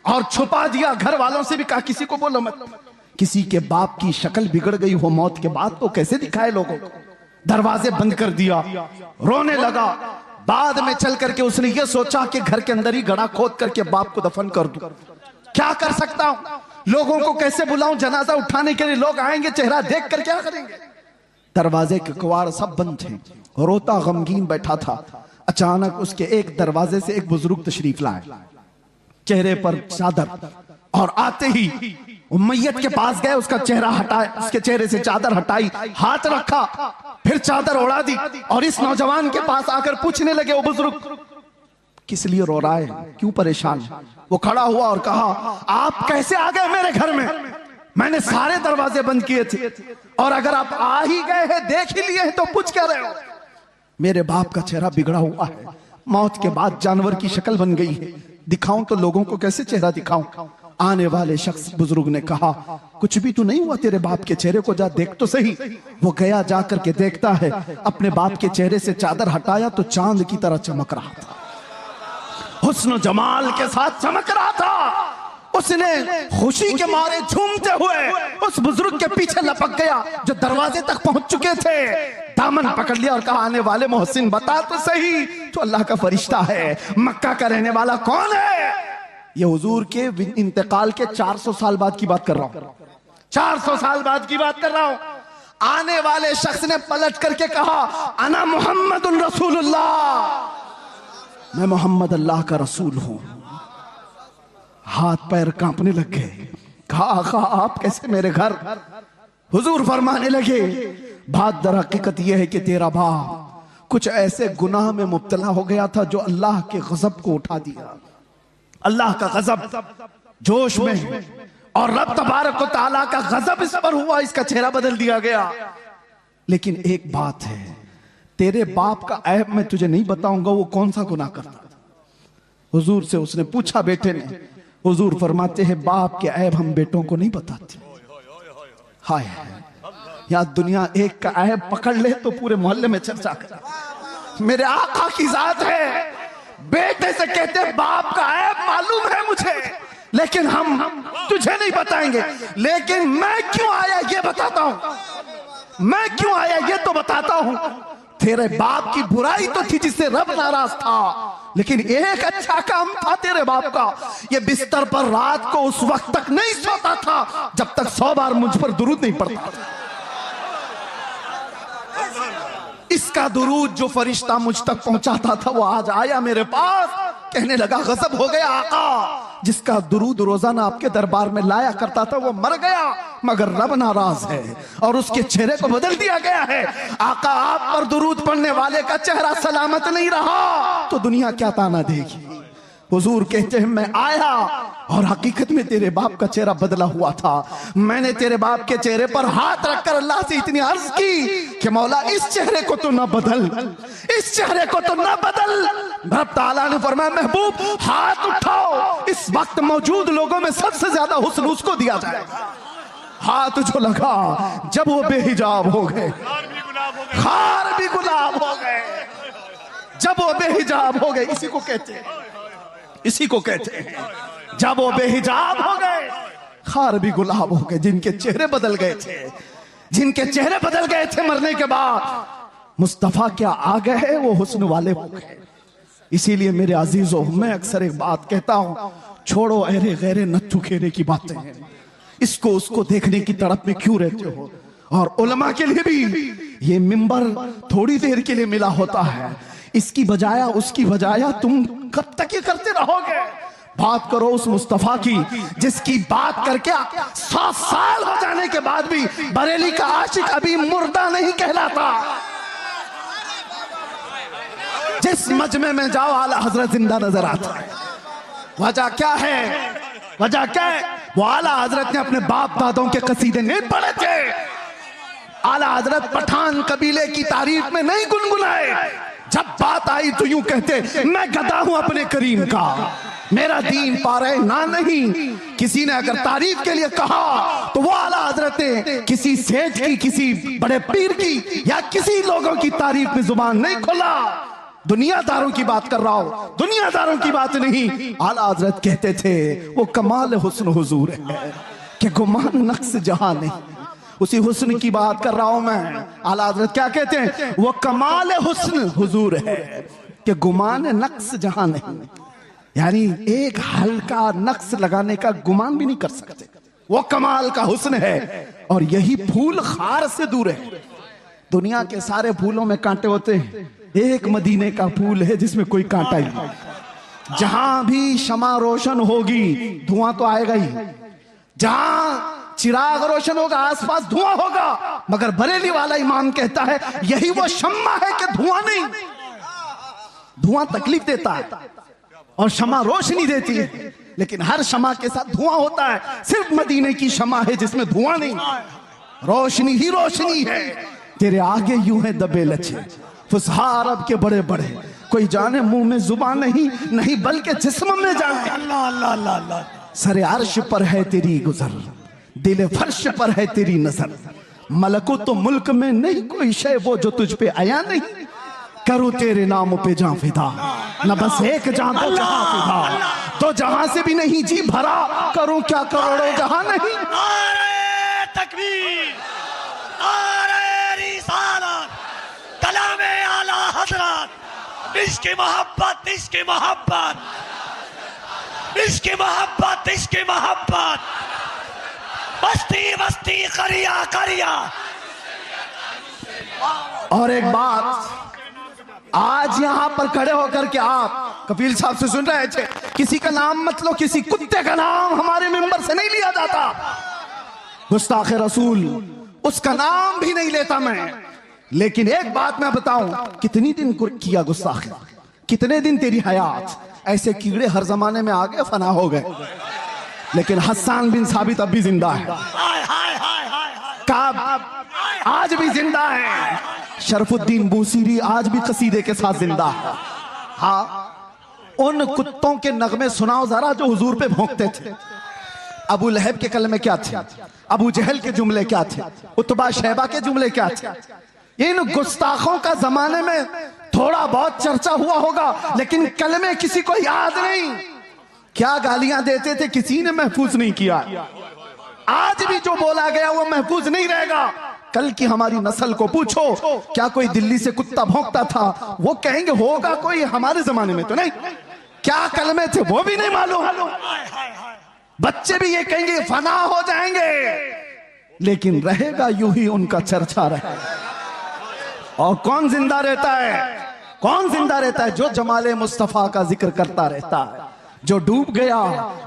और छुपा दिया। घर वालों से भी कहा किसी को बोलो मत। किसी के बाप की शक्ल बिगड़ गई हो मौत के बाद तो कैसे दिखाए लोगों को? दरवाजे बंद कर दिया, रोने लगा। बाद में चल करके उसने ये सोचा कि घर के अंदर ही गड्ढा खोद करके बाप को दफन कर दूं। क्या कर सकता हूं? लोगों को कैसे बुलाऊं? जनाजा उठाने के लिए लोग आएंगे, चेहरा देख कर क्या करेंगे? दरवाजे के कवाड़ सब बंद थे, रोता गमगीन बैठा था। अचानक उसके एक दरवाजे से एक बुजुर्ग तशरीफ लाए, चेहरे पर चादर, और आते ही मैयत के पास गए, उसका चेहरा हटाया, उसके चेहरे से चादर हटाई, हाथ रखा, फिर चादर उड़ा दी और इस नौजवान के पास आकर पूछने लगे, वो बुजुर्ग किस लिए रो रहा है, क्यों परेशान? वो खड़ा हुआ और कहा, आप कैसे आ गए मेरे घर में? मैंने सारे दरवाजे बंद किए थे, और अगर आप आ ही गए हैं, देख ही लिए हैं, तो पूछ क्या रहे हो? मेरे बाप का चेहरा बिगड़ा हुआ है, मौत के बाद जानवर की शक्ल बन गई है, दिखाऊं तो लोगों को कैसे चेहरा दिखाऊं? आने वाले शख्स बुजुर्ग ने कहा, कुछ भी तो नहीं हुआ तेरे बाप के चेहरे को, जा देख तो सही। वो गया, जा करके देखता है, अपने बाप के चेहरे से चादर हटाया तो चांद की तरह चमक रहा था, हुस्न जमाल के साथ चमक रहा था। उसने खुशी के मारे झूमते हुए उस बुजुर्ग के पीछे लपक गया जो दरवाजे तक पहुंच चुके थे, दामन पकड़ लिया और कहा, आने वाले मोहसिन बता तो सही, तो अल्लाह का फरिश्ता है, मक्का का रहने वाला कौन है? ये हुजूर के इंतकाल के 400 साल बाद की बात कर रहा हूं, 400 साल बाद की बात कर रहा हूं। आने वाले शख्स ने पलट करके कहा, अना मुहम्मदुन रसूलुल्लाह, मैं मोहम्मद अल्लाह का रसूल हूं। हाथ पैर कांपने लग गए। कहा, आका आप कैसे मेरे घर? हुजूर फरमाने लगे, बात दर हकीकत यह है कि तेरा बाप कुछ ऐसे गुनाह में मुब्तला हो गया था जो अल्लाह के गजब को उठा दिया। अल्लाह का गजब जोश में, और रब तबारक व तआला का गजब इस पर हुआ, इसका चेहरा बदल दिया गया। लेकिन एक बात है, तेरे बाप का ऐब मैं तुझे नहीं बताऊंगा, वो कौन सा गुनाह करता था? हुजूर से उसने पूछा, बेटे ने। हुजूर फरमाते हैं, बाप के ऐब हम बेटों को नहीं बताते। हाय, या दुनिया एक का ऐब पकड़ ले तो पूरे मोहल्ले में चर्चा कर। मेरे आका की जात है, बेटे से कहते बाप का ऐब मालूम है मुझे, लेकिन हम तुझे नहीं बताएंगे। लेकिन मैं क्यों आया ये बताता हूं, मैं क्यों आया ये तो बताता हूं। तेरे बाप की बुराई तो थी जिससे रब नाराज था, लेकिन एक अच्छा काम था तेरे बाप का। ये बिस्तर पर रात को उस वक्त तक नहीं सोता था जब तक 100 बार मुझ पर दुरूद नहीं पड़ता था। इसका दुरूद जो फरिश्ता मुझ तक पहुंचाता था वो आज आया मेरे पास, कहने लगा गजब हो गया आका, जिसका दुरूद रोजाना आपके दरबार में लाया करता था वो मर गया, मगर रब नाराज है और उसके चेहरे को बदल दिया गया है। आका, आप पर दुरूद पढ़ने वाले का चेहरा सलामत नहीं रहा तो दुनिया क्या ताना देगी। हुजूर कहते हैं मैं आया और हकीकत में तेरे बाप का चेहरा बदला हुआ था। मैंने तेरे बाप के चेहरे पर हाथ रखकर अल्लाह से इतनी अर्ज की कि मौला इस चेहरे को तो ना बदल, इस चेहरे को तो ना बदल। रब ताला ने फरमाया महबूब हाथ उठाओ, इस वक्त मौजूद लोगों में सबसे ज्यादा हुस्न उसको दिया जाएगा। हाथ जो लगा जब वो बेहिजाब हो गए, खार भी गुलाब हो गए, जब वो बेहिजाब हो गए, इसी को कहते हैं, इसी को कहते हैं जब वो बेहिजाब हो गए खार भी गुलाब हो गए। जिनके चेहरे बदल गए थे, जिनके चेहरे बदल गए थे मरने के बाद, मुस्तफा क्या आ गए वो हुस्न वाले हो गए। इसीलिए मेरे अजीजों मैं अक्सर एक बात कहता हूं, छोड़ो अहरे गहरे नत्थु खेरे की बातें, इसको उसको देखने की तड़प में क्यों रहते हो। और उलमा के लिए भी ये मिंबर थोड़ी देर के लिए मिला होता है, इसकी बजाया उसकी बजाया तुम कब तक ये करते रहोगे। बात करो उस मुस्तफा की जिसकी बात करके 100 साल हो जाने के बाद भी बरेली का आशिक अभी मुर्दा नहीं कहलाता। जिस मजमे में जाओ आला हजरत जिंदा नजर आता है। वजह क्या है, वजह क्या है, वो आला हजरत ने अपने बाप दादों के कसीदे नहीं पढ़े थे, आला हजरत पठान कबीले की तारीफ में नहीं गुनगुनाए। जब बात आई तो यूं कहते मैं गदा हूं अपने करीम का, मेरा दीन पारे ना नहीं। किसी ने अगर तारीफ के लिए कहा तो वो आला हजरत ने किसी सेठ की, किसी बड़े पीर की या किसी लोगों की तारीफ में जुबान नहीं खोला। दुनियादारों की बात कर रहा हूं, दुनियादारों की बात नहीं। आला हजरत कहते थे वो कमाल हुस्न हुजूर है कि गुमान नक्श जहां नहीं। उसी हुस्न की बात कर रहा हूं मैं। आला हजरत क्या कहते हैं, वो कमाल हुस्न हुजूर है कि गुमान नक्श जहां नहीं। यानी एक हल्का नक्श लगाने का गुमान भी नहीं कर सकते, वो कमाल का हुस्न है। और यही फूल खार से दूर है। दुनिया के सारे फूलों में कांटे होते हैं, एक मदीने का फूल है जिसमें कोई कांटा ही नहीं। जहां भी शमा रोशन होगी धुआं तो आएगा ही, जहां चिराग रोशन होगा आसपास धुआं होगा। मगर बरेली वाला इमाम कहता है यही वो शम्मा है कि धुआं नहीं। धुआं तकलीफ देता है और शमा रोशनी देती है, लेकिन हर शमा के साथ धुआं होता है। सिर्फ मदीने की शमा है जिसमें धुआं नहीं, रोशनी ही रोशनी है। तेरे आगे यूं है दबे लचे फुसहा अरब के बड़े बड़े, कोई जाने मुंह में जुबान नहीं, नहीं बल्कि जिस्म में जाने। अल्लाह अल्लाह अल्लाह अल्लाह। सरे अर्श पर है तेरी गुजर, दिल फर्श पर है तेरी नजर। मलको तो मुल्क में नहीं कोई शय वो जो तुझ पे आया नहीं। करूं तेरे नाम पे जां फिदा, न बस एक जां तो जहां फिदा। तो जहां से भी नहीं जी भरा, करूं क्या करोड़ों जहां नहीं। नारे तकबीर, नारे रिसालत, कलामे आला हजरत, इश्क़ मोहब्बत, इश्क़ मोहब्बत, इश्क़ मोहब्बत, इश्क़ मोहब्बत, बस्ती बस्ती करिया करिया। और एक बात, आज यहां पर खड़े होकर के आप कपिल साहब से सुन रहे थे, किसी का नाम मत लो, किसी कुत्ते का नाम हमारे मेंबर से नहीं लिया जाता। गुस्ताख रसूल उसका नाम भी नहीं लेता मैं। लेकिन एक बात मैं बताऊं, कितनी दिन किया गुस्ताख, कितने दिन तेरी हयात। ऐसे कीड़े हर जमाने में आ गए, फना हो गए, लेकिन हसन बिन साबित अब भी जिंदा है, काब आज भी जिंदा है, शरफुद्दीन बूसीरी आज भी कसीदे के साथ जिंदा है। हाँ, उन कुत्तों के नगमे सुनाओ जरा जो हुजूर पे भौंकते थे। अबू लहब के कलमे क्या थे, अबू जहल के जुमले क्या थे, उतबा शैबा के जुमले क्या थे। इन गुस्ताखों का जमाने में थोड़ा बहुत चर्चा हुआ होगा, लेकिन कलमे किसी को याद नहीं। क्या गालियां देते थे, किसी ने महफूज नहीं किया। आज भी जो बोला गया वो महफूज नहीं रहेगा। कल की हमारी नस्ल को पूछो, क्या कोई दिल्ली से कुत्ता भौंकता था? वो कहेंगे होगा कोई, हमारे जमाने में तो नहीं। क्या कलमे थे वो भी नहीं मालूम। बच्चे भी ये कहेंगे फना हो जाएंगे, लेकिन रहेगा यूं ही उनका चर्चा रहेगा। और कौन जिंदा रहता है? कौन जिंदा रहता है? जो जमाले मुस्तफा का जिक्र करता रहता है। जो डूब गया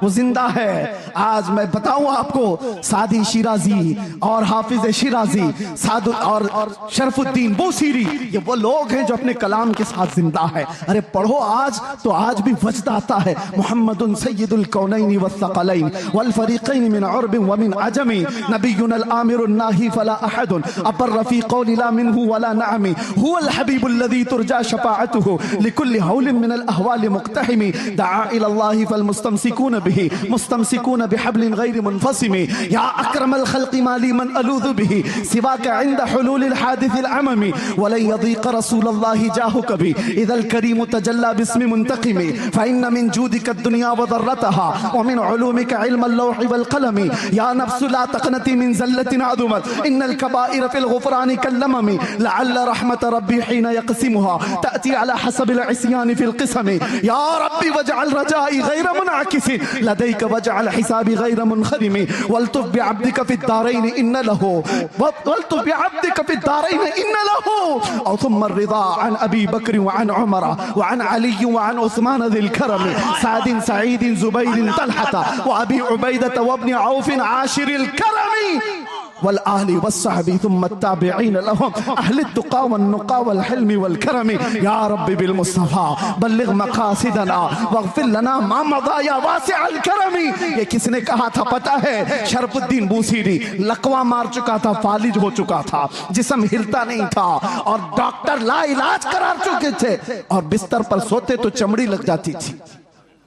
वो जिंदा है। आज मैं बताऊं आपको, सादी शिराजी और हाफिज शिराजी, सादु और शरफुद्दीन बूसीरी, ये वो लोग हैं जो अपने कलाम के साथ जिंदा है। अरे पढ़ो आज तो आज भी वजद आता है। मुहम्मदुन सय्यदुल कौनैन वस्सक़लैन वल फरीक़ैन मिन उर्ब व मिन अजमी, नबियुल आमिरुन नाही फला अहदुन अबर फी क़ौलि ला मिनहु वला नअमी, हुवल हबीबुल लज़ी तुरजा शफ़ाअतुहु लिकुल्लि हौलिन मिनल अहवाल मुक़्तहिमी, दआ इलल्लाह फलमुस्तमसिकून बिही मुस्तमसिकून बिहब्लिन गैर मुनफसिमी, या अक्रमल खल्क़ि माली मन अलूज़ु बिही सिवाका इंद हुलूलिल हादिसिल अममी, वलन यज़ीक़ रसूलल्लाहि जाहु कभी इज़ल करीम तजल्ला बिस्मि मुंतक़िमी, फ़इन्न मिन जूदिक दुनिया व ज़र्रतहा व मिन उलूमिक इल्मल लौहि वल क़लमी, या नफ्सु ला तक़नती मिन ज़ल्लतिन अज़ुमत इन्नल कबाइर फ़िल ग़ुफ़रानि कल्लममी, लअल्ल रहमत रब्बी हीन यक़सिमुहा तअती अला हसबिल इस्यान फ़िल क़िस्मी, या रब्बी वजअल रजाई गैर मुनाकिसिन लदैक वजअल हिसाबी गैर मुनखरिमी, वल्तुफ बिअब्दिक फ़िद्दारैन इन्न लहू वल्तुफ बिअब्दिक फ़िद्दारैन इन्न लहू, औ थुम्मा रिज़ा अन अबी बकर व अन उमर व अन अली व अन उस्मान ज़िल करम, सादिन सईद ज़ुबैर तलहता व अबी उबैदह व इब्न औफ आशिरिल करमी, वल आहली वस्सहबी थुम्मा ताबिईन लहुम अहलि तुक़ा वन नुक़ा वल हिल्मी वल करमी, या रब्बी बिल मुस्तफ़ा बल्लिग मक़ासिदना वग़फ़िर लना मा मज़ा या वासिअल करमी। ये किसने कहा था पता है? शरफुद्दीन बूसीरी। लकवा मार चुका था, फालिज हो चुका था, जिस्म हिलता नहीं था और डॉक्टर ला इलाज करार चुके थे, और बिस्तर पर सोते तो चमड़ी लग जाती थी।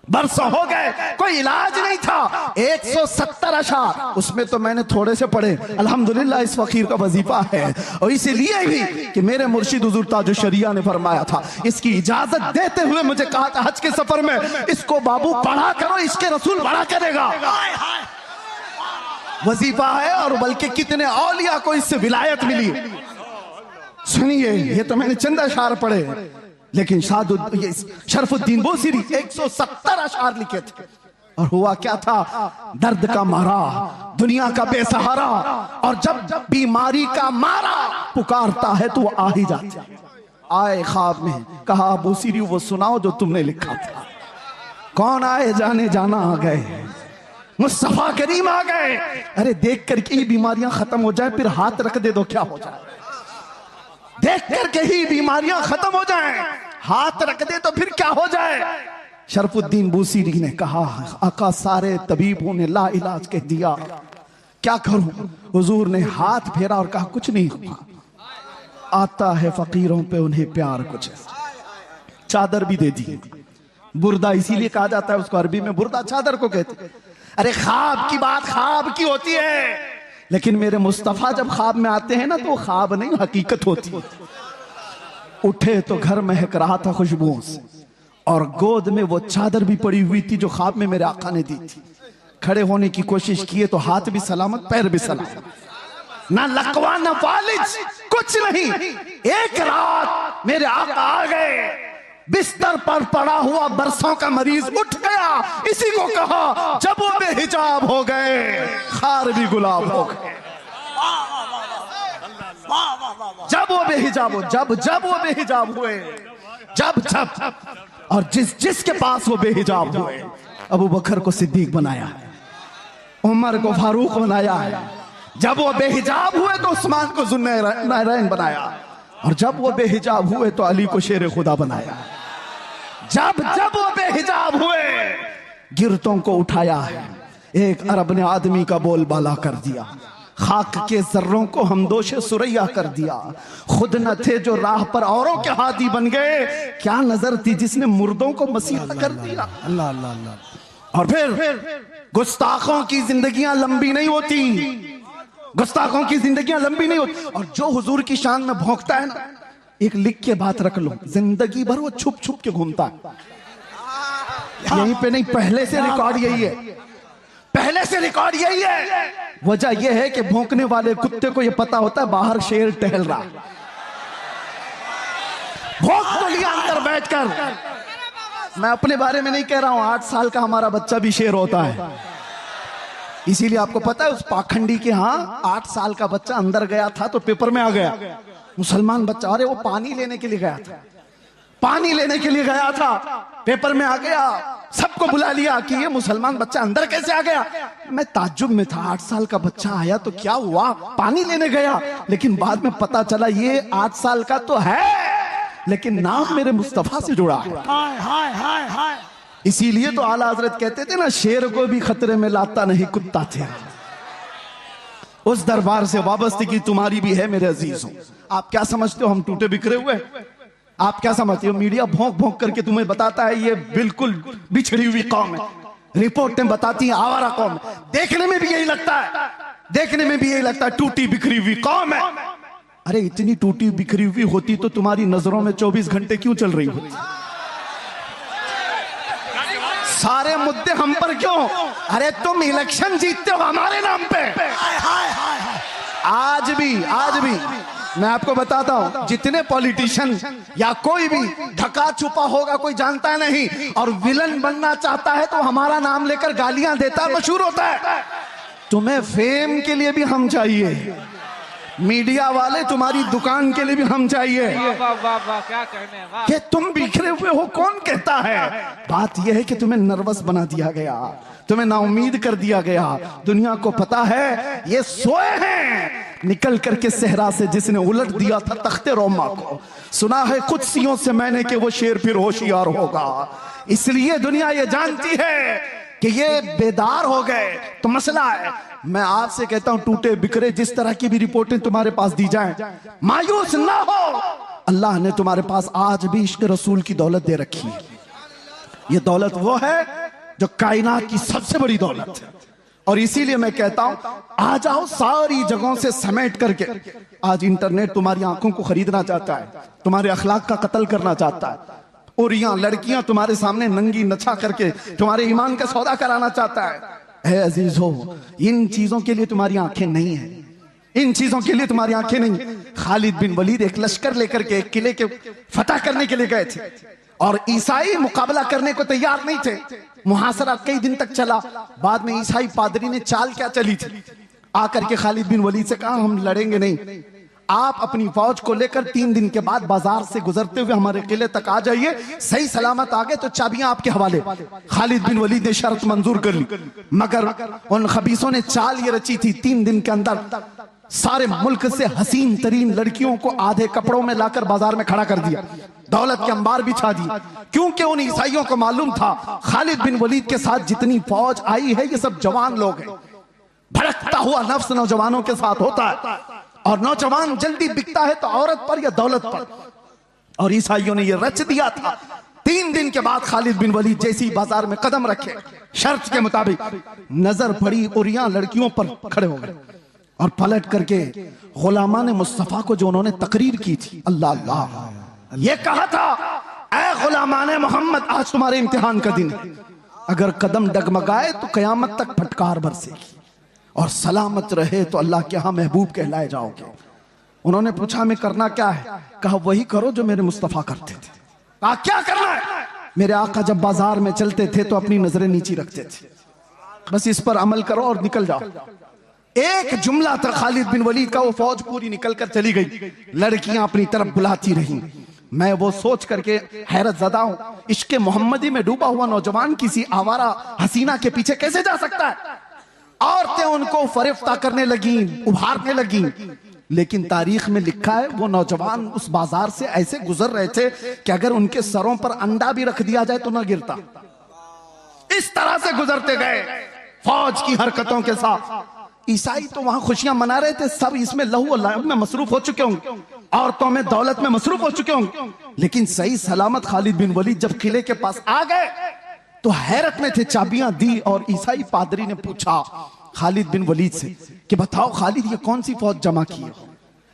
बरसों हो गए, कोई इलाज नहीं था। 170 अशार, उसमें तो मैंने थोड़े से पढ़े, अल्हम्दुलिल्लाह इस फकीर का वजीफा है। और इसीलिए भी कि मेरे मुर्शिद हुजूर ताजुश शरिया ने फरमाया था, इसकी इजाजत देते हुए मुझे कहा था हज के सफर में, इसको बाबू पढ़ा करो, इसके रसूल बड़ा करेगा। वजीफा है, और बल्कि कितने औलिया को इससे विलायत मिली। सुनिए, ये तो मैंने चंद अशार पढ़े, लेकिन शरफुद्दीन बूसीरी 170 अशार लिखे थे। और हुआ क्या था? दर्द का मारा, दुनिया का बेसहारा, और जब बीमारी का मारा पुकारता है तो वो आ ही जाता है। आए ख्वाब में, कहा बूसीरी वो सुनाओ जो तुमने लिखा था। कौन आए? जाने जाना आ गए, मुस्तफा करीम आ गए। अरे देख करके ही बीमारियां खत्म हो जाए, फिर हाथ रख दे दो क्या हो जाए? देख करके ही बीमारियां खत्म हो जाएं, हाथ रख दे तो फिर क्या हो जाए? शरफुद्दीन बूसीरी ने कहा, आका सारे तबीबों ने ला इलाज कह दिया, क्या करूं? हुजूर ने हाथ फेरा और कहा कुछ नहीं हुआ, आता है फकीरों पे उन्हें प्यार कुछ। चादर भी दे दी। बुर्दा इसीलिए कहा जाता है उसको, अरबी में बुर्दा चादर को कहते। अरे ख्वाब की बात ख्वाब की होती है, लेकिन मेरे मुस्तफा जब ख्वाब में आते हैं ना तो ख्वाब नहीं हकीकत होती। उठे तो घर महक रहा था खुशबुओं से, और गोद में वो चादर भी पड़ी हुई थी जो ख्वाब में मेरे आका ने दी थी। खड़े होने की कोशिश किए तो हाथ भी सलामत, पैर भी सलामत, ना लकवा ना फालिज, कुछ नहीं। एक रात मेरे आका आ गए, बिस्तर पर पड़ा हुआ बरसों का मरीज उठ गया। इसी को कहा जब वो बेहिजाब हो गए, खार भी गुलाब हो गए। जब वो बेहिजाब हो, जब वो बेहिजाब हुए, जब और जिसके पास वो बेहिजाब हुए, अबू बकर को सिद्दीक बनाया, उमर को फारूक बनाया। जब वो बेहिजाब हुए तो उस्मान को ज़ुन्नैरैन बनाया, और जब वो बेहिजाब हुए तो अली को शेर खुदा बनाया। जब वो बेहिजाब हुए, गिरतों को उठाया है। एक अरब ने आदमी का बोलबाला कर दिया, खाक के जर्रों को हमदोशे सुरैया कर दिया। खुद न थे जो राह पर औरों के हादी बन गए, क्या नजर थी जिसने मुर्दों को मसीहा कर दिया। अल्लाह अल्लाह अल्लाह। और फिर गुस्ताखों की जिंदगियां लंबी नहीं होती, गुस्ताखों की जिंदगियां लंबी नहीं होती। और जो हुजूर की शान में भौंकता है ना, एक लिख के बात रख लो, जिंदगी भर वो छुप छुप के घूमता है। यहीं पे नहीं, पहले से रिकॉर्ड यही है, पहले से रिकॉर्ड यही है। वजह यह है कि भौंकने वाले कुत्ते को यह पता होता है बाहर शेर टहल रहा, भौंक तो लिया अंदर बैठकर। मैं अपने बारे में नहीं कह रहा हूं, 8 साल का हमारा बच्चा भी शेर होता है। इसीलिए आपको पता है उस पाखंडी के यहाँ 8 साल का बच्चा अंदर गया था तो पेपर में आ गया, मुसलमान बच्चा, अरे वो पानी लेने के लिए गया था, पानी लेने के लिए गया था, पेपर में आ गया, सबको बुला लिया कि ये मुसलमान बच्चा अंदर कैसे आ गया। मैं ताज्जुब में था, 8 साल का बच्चा आया तो क्या हुआ, पानी लेने गया, लेकिन बाद में पता चला ये 8 साल का तो है लेकिन नाम मेरे मुस्तफा से जुड़ा है। हाय हाय हाय हाय। इसीलिए तो आला हजरत कहते थे ना, शेर को भी खतरे में लाता नहीं कुत्ता थे। उस दरबार से वाबस्तगी तुम्हारी भी है मेरे अजीजों। आप क्या समझते हो हम टूटे बिखरे हुए? आप क्या समझते हो मीडिया भौंक भौंक करके तुम्हें बताता है ये बिल्कुल बिछड़ी हुई कौम है, रिपोर्टें बताती हैं आवारा कौम है। देखने में भी यही लगता है, देखने में भी यही लगता है टूटी बिखरी हुई कौम है। अरे इतनी टूटी बिखरी हुई होती तो तुम्हारी नजरों में 24 घंटे क्यों चल रही होती? सारे मुद्दे हम पर क्यों? अरे तुम इलेक्शन जीतते हो हमारे नाम पे। आज भी मैं आपको बताता हूं, जितने पॉलिटिशियन या कोई भी ढका छुपा होगा कोई जानता नहीं, और विलन बनना चाहता है तो हमारा नाम लेकर गालियां देता है, मशहूर होता है। तुम्हें फेम के लिए भी हम चाहिए, मीडिया वाले तुम्हारी दुकान के लिए भी हम चाहिए। क्या कहने हैं, कि तुम बिखरे हुए हो कौन कहता है? बात यह है कि तुम्हें नर्वस बना दिया गया, तुम्हें नाउमीद कर दिया गया। दुनिया को पता है ये सोए हैं, निकल करके सहरा से जिसने उलट दिया था तख्ते रोमा को। सुना है कुछ सियों से मैंने कि वो शेर फिर होशियार होगा। इसलिए दुनिया ये जानती है कि ये बेदार हो गए तो मसला है। मैं आपसे कहता हूं टूटे बिखरे जिस तरह की भी रिपोर्टें तुम्हारे पास दी जाएं, मायूस ना हो। अल्लाह ने तुम्हारे पास आज भी इश्क रसूल की दौलत दे रखी है। ये दौलत वो है जो कायनात की सबसे बड़ी दौलत है। और इसीलिए मैं कहता हूं आ जाओ सारी जगहों से समेट करके। आज इंटरनेट तुम्हारी आंखों को खरीदना चाहता है, तुम्हारे अखलाक का कत्ल करना चाहता है, और यहाँ लड़कियां तुम्हारे सामने नंगी नचा करके तुम्हारे ईमान का सौदा कराना चाहता है। ऐ अजीजो, इन चीजों के लिए तुम्हारी आंखें नहीं है, इन चीजों के लिए तुम्हारी आंखें नहीं। खालिद बिन वलीद एक लश्कर लेकर के एक किले के फतह करने के लिए गए थे और ईसाई मुकाबला करने को तैयार नहीं थे। मुहासरा कई दिन तक चला। बाद में ईसाई पादरी ने चाल क्या चली थी, आकर के खालिद बिन वलीद से कहा हम लड़ेंगे नहीं, आप अपनी फौज को लेकर 3 दिन के बाद बाजार से गुजरते हुए हमारे किले तक आ जाइए, सही सलामत आ गए तो चाबियां आपके हवाले। खालिद बिन वलीद ने शर्त मंजूर कर ली, मगर उन खबीसों ने चाल ये रची थी 3 दिन के अंदर सारे मुल्क से हसीन तरीन लड़कियों को आधे कपड़ों में लाकर बाजार में खड़ा कर दिया, दौलत के अंबार बिछा दिए, क्योंकि उन ईसाइयों को मालूम था खालिद बिन वलीद के साथ जितनी फौज आई है ये सब जवान लोग हैं। भड़कता हुआ नफ्स नौजवानों के साथ होता है और नौजवान जल्दी बिकता है तो औरत पर या दौलत पर। और ईसाइयों ने यह रच दिया था। 3 दिन के बाद खालिद बिन वलीद जैसी बाजार में कदम रखे, शर्त के मुताबिक नजर पड़ी और यहाँ लड़कियों पर खड़े हो गए और पलट करके गुलामान मुस्तफा को जो उन्होंने तकरीर की थी, अल्लाह अल्लाह, ये कहा था ऐ गुलामान मोहम्मद आज तुम्हारे इम्तिहान का दिन है, अगर कदम डगमगाए तो कयामत तक फटकार बरसेगी और सलामत रहे तो अल्लाह के यहां महबूब कहलाए जाओगे। उन्होंने पूछा मैं करना क्या है? कहा वही करो जो मेरे मुस्तफा करते थे। कहा क्या करना है? मेरे आका जब बाजार में चलते थे तो अपनी नजरें नीची रखते थे, बस इस पर अमल करो और निकल जाओ। एक जुमला था खालिद बिन वलीद का, वो फौज पूरी निकल कर चली गई, लड़कियां अपनी तरफ बुलाती रही। मैं वो सोच करके हैरत ज़दा हूं, इश्क मोहम्मदी में डूबा हुआ नौजवान किसी आवारा हसीना के पीछे कैसे जा सकता है? औरतें उनको फरिफ्ता करने लगी, उभारने लगी, लेकिन तारीख में लिखा है वो नौजवान उस बाजार से ऐसे गुजर रहे थे कि अगर उनके सरों पर अंडा भी रख दिया जाए तो ना गिरता। इस तरह से गुजरते गए फौज की हरकतों के साथ। ईसाई तो वहां खुशियां मना रहे थे, सब इसमें लहू और लाइब में मसरूफ हो चुके होंगे, औरतों में दौलत में मसरूफ हो चुके होंगे, लेकिन सही सलामत खालिद बिन वलीद जब किले के पास आ गए तो हैरत में थे, चाबियां दी और ईसाई पादरी ने पूछा खालिद बिन वलीद से कि बताओ खालिद ये कौन सी फौज जमा की है?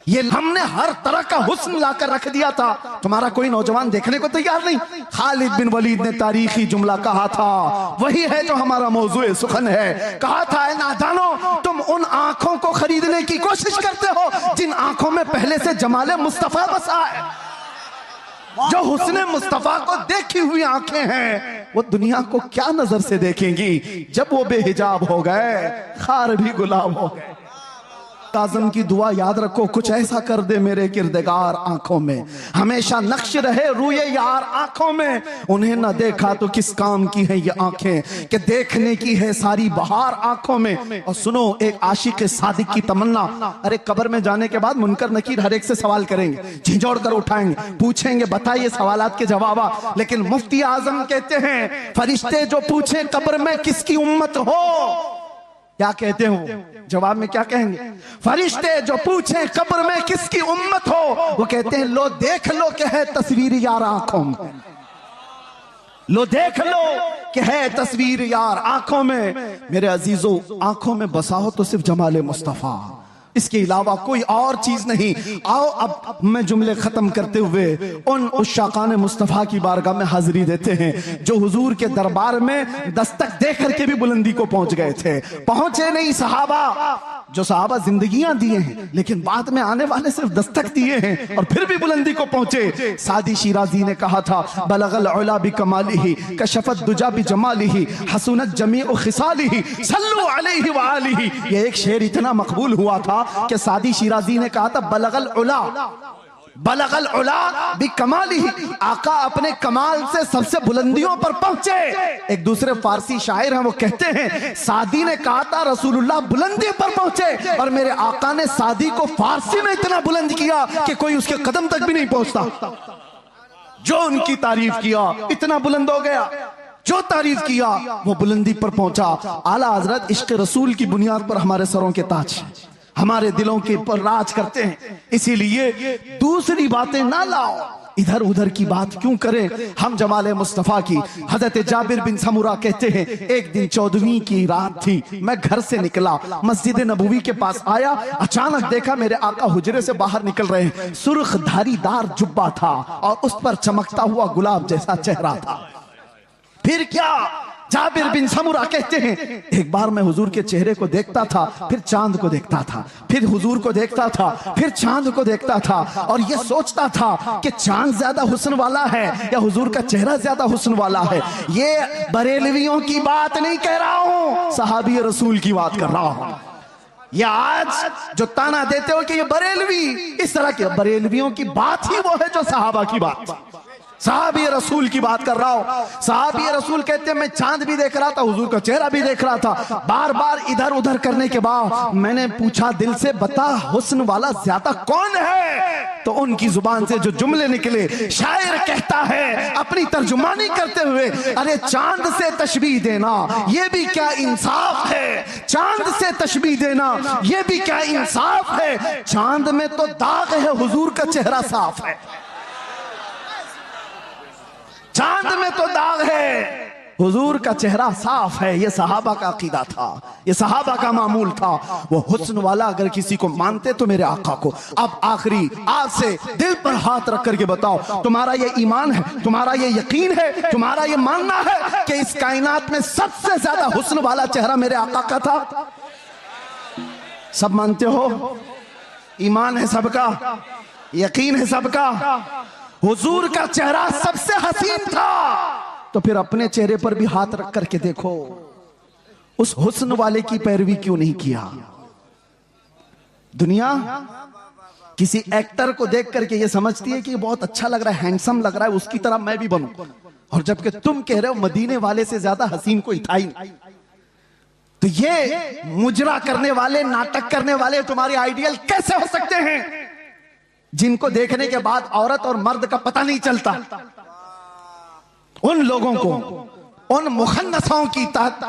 ये हमने हर तरह का हुस्न लाकर रख दिया था, तुम्हारा कोई नौजवान देखने को तैयार नहीं। खालिद बिन वलीद ने तारीखी जुमला कहा था, वही है जो हमारा मौजूए सुखन है। कहा था, ऐ नादानो, तुम उन आंखों को खरीदने की कोशिश करते हो जिन आंखों में पहले से जमाले मुस्तफा बसा है। जो हुस्ने मुस्तफा को देखी हुई आंखें हैं, वो दुनिया को क्या नजर से देखेंगी जब वो बेहिजाब हो गए, खार भी गुलाब हो गए। आज़म की दुआ याद रखो, कुछ ऐसा कर दे मेरे किरदगार आंखों में, हमेशा नक्श रहे रूए यार आंखों में। उन्हें न देखा तो किस काम की है ये आंखें, कि देखने की है सारी बहार आंखों में। और सुनो एक आशिक सादिक की तमन्ना, अरे कब्र में जाने के बाद मुनकर नकीर हर एक से सवाल करेंगे, झिझोड़ कर उठाएंगे, पूछेंगे बताइए सवालात के जवाब। लेकिन मुफ्ती आजम कहते हैं, फरिश्ते जो पूछे कब्र में किसकी उम्मत हो, क्या कहते हो जवाब में, क्या कहेंगे? फरिश्ते जो पूछे कब्र में किसकी उम्मत हो, वो कहते हैं लो देख लो कि है तस्वीर यार आंखों में, लो देख लो कि है तस्वीर यार आंखों में। मेरे अजीजों, आंखों में बसा हो तो सिर्फ जमाले मुस्तफा, इसके अलावा कोई और चीज नहीं। आओ अब मैं जुमले खत्म करते हुए उन उशाकान मुस्तफा की बारगाह में हाजिरी देते हैं जो हुजूर के दरबार में दस्तक दे करके भी बुलंदी को पहुंच गए थे। पहुंचे नहीं सहाबा, जो सहाबा जिंदगियां दिए हैं लेकिन बाद में आने वाले सिर्फ दस्तक दिए हैं और फिर भी बुलंदी को पहुंचे। सादी शिराजी ने कहा था, बलगल उला बि कमालिही कशफत दुजा बि जमालिही हसनत जमीउ खिसालिही सल्लु अलैहि व आलिही। ये एक शेर इतना मकबूल हुआ था कि सादी शिराजी ने कहा था, बलगल उला बि कमालिही, आका अपने कमाल से सबसे बुलंदियों पर पहुंचे। एक दूसरे फारसी शायर हैं, वो कहते हैं, सादी ने कहा था रसूलुल्लाह बुलंदी पर पहुंचे, और मेरे आका ने सादी को फारसी में इतना बुलंद किया कि कोई उसके कदम तक भी नहीं पहुंचता। जो उनकी तारीफ किया इतना बुलंद हो गया, जो तारीफ किया वो बुलंदी पर पहुंचा। आला हजरत इश्क रसूल की बुनियाद पर हमारे सरों के ताज, हमारे दिलों के ऊपर राज करते हैं। इसीलिए दूसरी बातें ना लाओ, इधर उधर की बात क्यों करें। हम जमाले मुस्तफा की, हजरत जाबिर बिन समुरा कहते हैं, एक दिन 14वीं की रात थी, मैं घर से निकला, मस्जिद नबवी के पास आया, अचानक देखा मेरे आका हुजरे से बाहर निकल रहे हैं। सुर्ख धारीदार जुब्बा था और उस पर चमकता हुआ गुलाब जैसा चेहरा था। फिर क्या, जाबिर बिन समुरा कहते हैं, एक बार मैं हुजूर के चेहरे को देखता था, फिर चांद को देखता था, फिर हुजूर को देखता था, फिर चांद को देखता था, और यह सोचता था कि चांद ज्यादा हुस्न वाला है या हुजूर का चेहरा ज्यादा हुस्न वाला है। ये बरेलवियों की बात नहीं कह रहा हूं, सहाबी रसूल की बात कर रहा हूं। ये आज जो ताना देते हो कि ये बरेलवी, इस तरह के बरेलवियों की बात ही वो है जो सहाबा की बात, साहबी रसूल की बात कर रहा हूं। साहबी रसूल कहते हैं, मैं चांद भी देख रहा था, हुजूर का चेहरा भी देख रहा था। बार बार इधर उधर करने के बाद मैंने पूछा दिल से, बता हुस्न वाला ज्यादा कौन है? तो उनकी जुबान से जो जुमले निकले, शायर कहता है अपनी तर्जुमानी करते हुए, अरे चांद से तशबीह देना ये भी क्या इंसाफ है, चांद से तशबीह देना ये भी क्या इंसाफ है। चांद में तो दाग है, हुजूर का चेहरा साफ है। चांद में तो दाग है, हुजूर का चेहरा साफ है। ये सहाबा का अकीदा था, ये सहाबा का मामूल था। वो हुस्न वाला अगर किसी को मानते तो मेरे आका को। अब आखिरी आज से दिल पर हाथ रख करके बताओ, तुम्हारा ये ईमान है, तुम्हारा ये यकीन है, तुम्हारा ये मानना है कि इस कायनात में सबसे ज्यादा हुस्न वाला चेहरा मेरे आका का था? सब मानते हो? ईमान है सबका, यकीन है सबका, हुजूर का चेहरा सबसे हसीन था। तो फिर अपने चेहरे पर भी हाथ रख करके देखो, उस हुस्न वाले की पैरवी क्यों नहीं किया? दुनिया किसी एक्टर को देख करके ये समझती है कि ये बहुत अच्छा लग रहा है, हैंडसम लग रहा है, उसकी तरह मैं भी बनूं, और जबकि तुम कह रहे हो मदीने वाले से ज्यादा हसीन कोई था ही नहीं। तो ये मुजरा करने वाले, नाटक करने वाले तुम्हारे आइडियल कैसे हो सकते हैं, जिनको देखने के बाद औरत और मर्द का पता नहीं चलता? उन लोगों को, उन मुखन्नसों की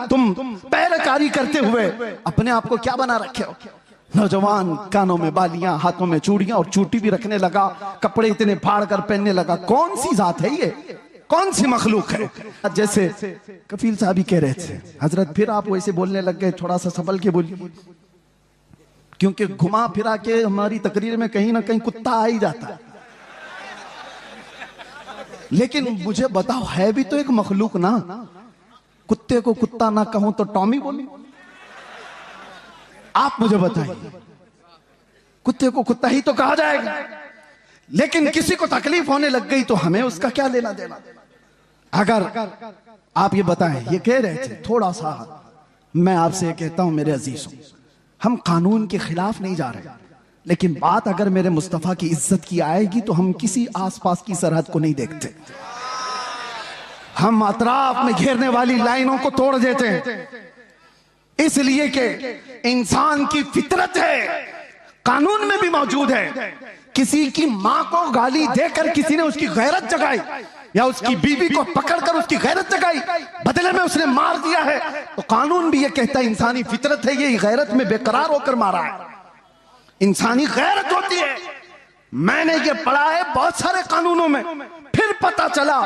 तुम पैरकारी करते हुए अपने आप को क्या बना रखे हो? नौजवान कानों में बालियां, हाथों में चूड़ियां, और चूटी भी रखने लगा, कपड़े इतने फाड़ कर पहनने लगा। कौन सी जात है ये, कौन सी मखलूक है? जैसे कफील साहब ही कह रहे थे, हजरत फिर आप वैसे बोलने लग गए, थोड़ा सा संभल के बोलिए। क्योंकि घुमा फिरा के हमारी तकरीर में कहीं ना कहीं कुत्ता आ ही जाता है। लेकिन मुझे बताओ, है भी तो एक मखलूक ना। कुत्ते को कुत्ता ना कहूं तो टॉमी बोलूं? आप मुझे बताइए, कुत्ते को कुत्ता ही तो कहा जाएगा। लेकिन किसी को तकलीफ होने लग गई तो हमें उसका क्या लेना देना। अगर आप ये बताएं, ये कह रहे थे थोड़ा सा, मैं आपसे ये कहता हूं मेरे अजीजों, हम कानून के खिलाफ नहीं जा रहे, लेकिन बात अगर मेरे मुस्तफा की इज्जत की आएगी तो हम किसी आसपास की सरहद को नहीं देखते। हम अतराफ में घेरने वाली लाइनों को तोड़ देते हैं, इसलिए कि इंसान की फितरत है, कानून में भी मौजूद है। किसी की मां को गाली देकर किसी ने उसकी गैरत जगाई, या उसकी बीवी को पकड़कर उसकी गैरत जगाई, बदले में उसने मार दिया है, तो कानून भी ये कहता है इंसानी फितरत है, ये गैरत में बेकरार होकर मारा है। इंसानी गैरत होती है। मैंने ये पढ़ा है बहुत सारे कानूनों में, फिर पता चला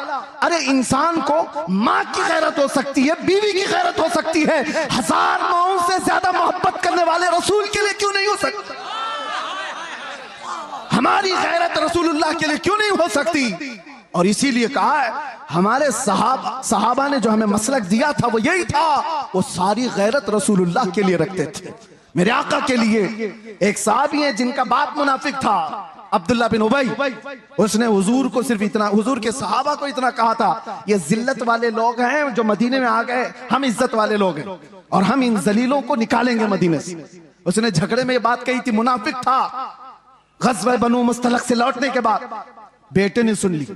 अरे इंसान को मां की गैरत हो सकती है, बीवी की गैरत हो सकती है, 1000 माओं से ज्यादा मोहब्बत करने वाले रसूल के लिए क्यों नहीं हो सकती? हमारी गैरत रसूलुल्लाह के लिए क्यों नहीं हो सकती? और इसीलिए कहा है हमारे सहाबा ने जो हमें मसलक दिया था वो यही था, वो सारी गैरत रसूलुल्लाह के लिए रखते थे, मेरे आका के लिए। एक साहबी है जिनका बाप मुनाफिक था, अब्दुल्ला बिन उबई, उसने हुजूर को सिर्फ इतना, हुजूर के सहाबा को इतना कहा था, ये जिल्लत वाले लोग हैं जो मदीने में आ गए, हम इज्जत वाले लोग हैं और हम इन जलीलों को निकालेंगे मदीने से। उसने झगड़े में ये बात कही थी, मुनाफिक था। गज़वा बनु मुस्तलक से लौटने के बाद बेटे ने सुन ली,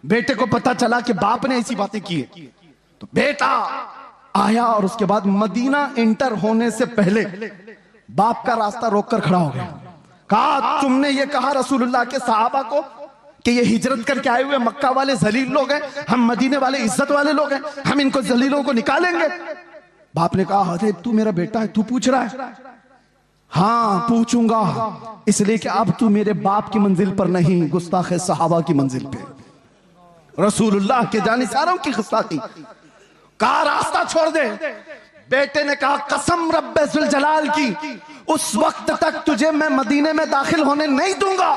बेटे को पता चला कि बाप ने ऐसी बातें की है, तो बेटा आया और उसके बाद मदीना इंटर होने से पहले बाप का रास्ता रोककर खड़ा हो गया। कहा तुमने ये कहा रसूलुल्लाह के सहाबा को कि ये हिजरत करके आए हुए मक्का वाले जलील लोग हैं, हम मदीने वाले इज्जत वाले लोग हैं, हम इनको जलीलों को निकालेंगे। बाप ने कहा अरे तू मेरा बेटा है, तू पूछ रहा है? हाँ पूछूंगा, इसलिए कि अब तू मेरे बाप की मंजिल पर नहीं, गुस्ताखे सहाबा की मंजिल पे, रसूलुल्लाह के जानिसारों की गुस्ताखी। कहा रास्ता छोड़ दे। बेटे ने कहा कसम रब्बे जुल जलाल की, उस वक्त तक तुझे मैं मदीने में दाखिल होने नहीं दूंगा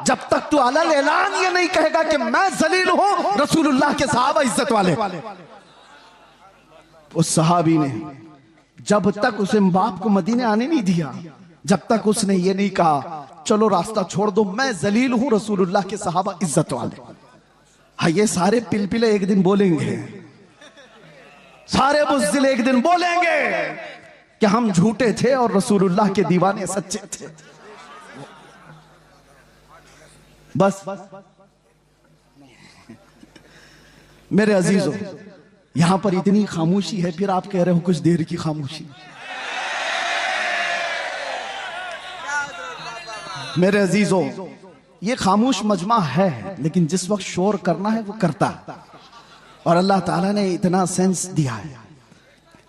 जब तक तू अलल ऐलान ये नहीं कहेगा कि मैं जलील हूं, रसूलुल्लाह के सहाबा इज्जत वाले। उस सहाबी ने जब तक उसे बाप को मदीने आने नहीं दिया, जब तक उसने ये नहीं कहा चलो रास्ता छोड़ दो, मैं जलील हूं, रसूलुल्लाह के सहाबा इज्जत वाले। हाँ ये सारे पिलपिले एक दिन बोलेंगे, सारे बुज़दिल एक दिन बोलेंगे कि हम झूठे थे और रसूलुल्लाह के दीवाने सच्चे थे। बस मेरे अजीजों, यहां पर इतनी खामोशी है, फिर आप कह रहे हो कुछ देर की खामोशी। मेरे अजीजों, ये खामोश मजमा है, लेकिन जिस वक्त शोर करना है वो करता है, और अल्लाह ताला ने इतना सेंस दिया है।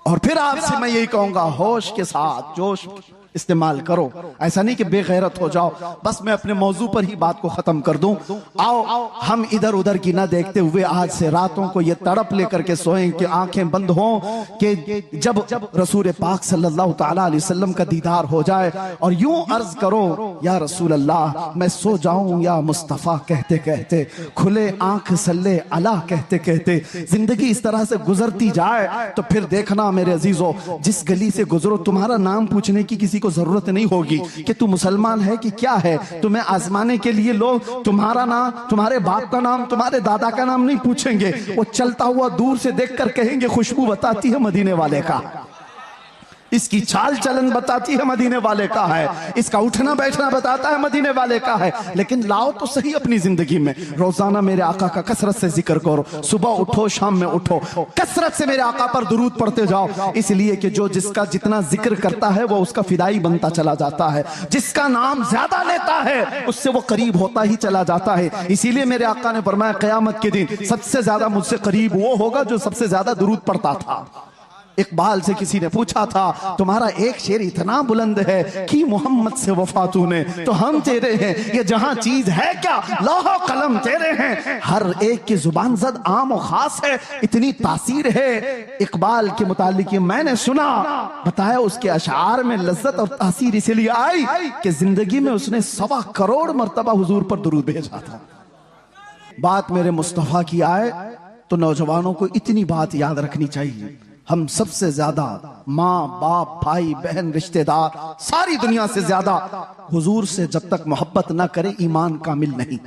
और फिर आपसे मैं यही कहूंगा, होश के साथ जोश इस्तेमाल करो, ऐसा नहीं कि बेगैरत हो जाओ। बस मैं अपने मौजू पर ही बात को खत्म कर दूं। आओ हम इधर उधर की ना देखते हुए आज से रातों को ये तड़प लेकर के सोएं कि आंखें बंद हों कि जब रसूल पाक सल्लल्लाहु ताला अलैहि वसल्लम का दीदार हो जाए, और यूं अर्ज करो या रसूल अल्लाह मैं सो जाऊं या मुस्तफा कहते कहते, खुले आंख सल्ले अला कहते कहते जिंदगी इस तरह से गुजरती जाए तो फिर देखना मेरे अजीजों, जिस गली से गुजरो तुम्हारा नाम पूछने की किसी को जरूरत नहीं होगी कि तू मुसलमान है कि क्या है। तुम्हें आजमाने के लिए लोग तुम्हारा नाम, तुम्हारे बाप का नाम, तुम्हारे दादा का नाम नहीं पूछेंगे, वो चलता हुआ दूर से देखकर कहेंगे खुशबू बताती है मदीने वाले का, इसकी चाल चलन बताती है मदीने वाले का है, इसका उठना बैठना बताता है मदीने वाले का है। लेकिन लाओ तो सही अपनी जिंदगी में रोजाना मेरे आका का कसरत से जिक्र करो, सुबह उठो शाम में उठो, कसरत से मेरे आका पर दुरूद पढ़ते जाओ, इसलिए कि जो जिसका जितना जिक्र करता है वो उसका फिदाई बनता चला जाता है, जिसका नाम ज्यादा लेता है उससे वो करीब होता ही चला जाता है। इसीलिए मेरे आका ने फरमाया क़यामत के दिन सबसे ज्यादा मुझसे करीब वो होगा जो सबसे ज्यादा दुरूद पढ़ता था। इकबाल से किसी ने पूछा था, तुम्हारा एक शेर इतना बुलंद है कि मोहम्मद से वफा तूने, तो हम तेरे हैं, ये जहां चीज है क्या लौह कलम तेरे हैं। हर एक की जुबान जद आम और खास है, इतनी तासीर है इकबाल के मुतालिक। मैंने सुना, बताया उसके अशार में लज्जत और तासीर इसलिए आई कि जिंदगी में उसने 1.25 करोड़ मर्तबा हुजूर पर दुरूद भेजा था। बात मेरे मुस्तफा की आए तो नौजवानों को इतनी बात याद रखनी चाहिए, हम सबसे ज्यादा माँ बाप भाई बहन रिश्तेदार सारी दुनिया से ज्यादा हुजूर से जब तक मोहब्बत ना करे ईमान कामिल नहीं।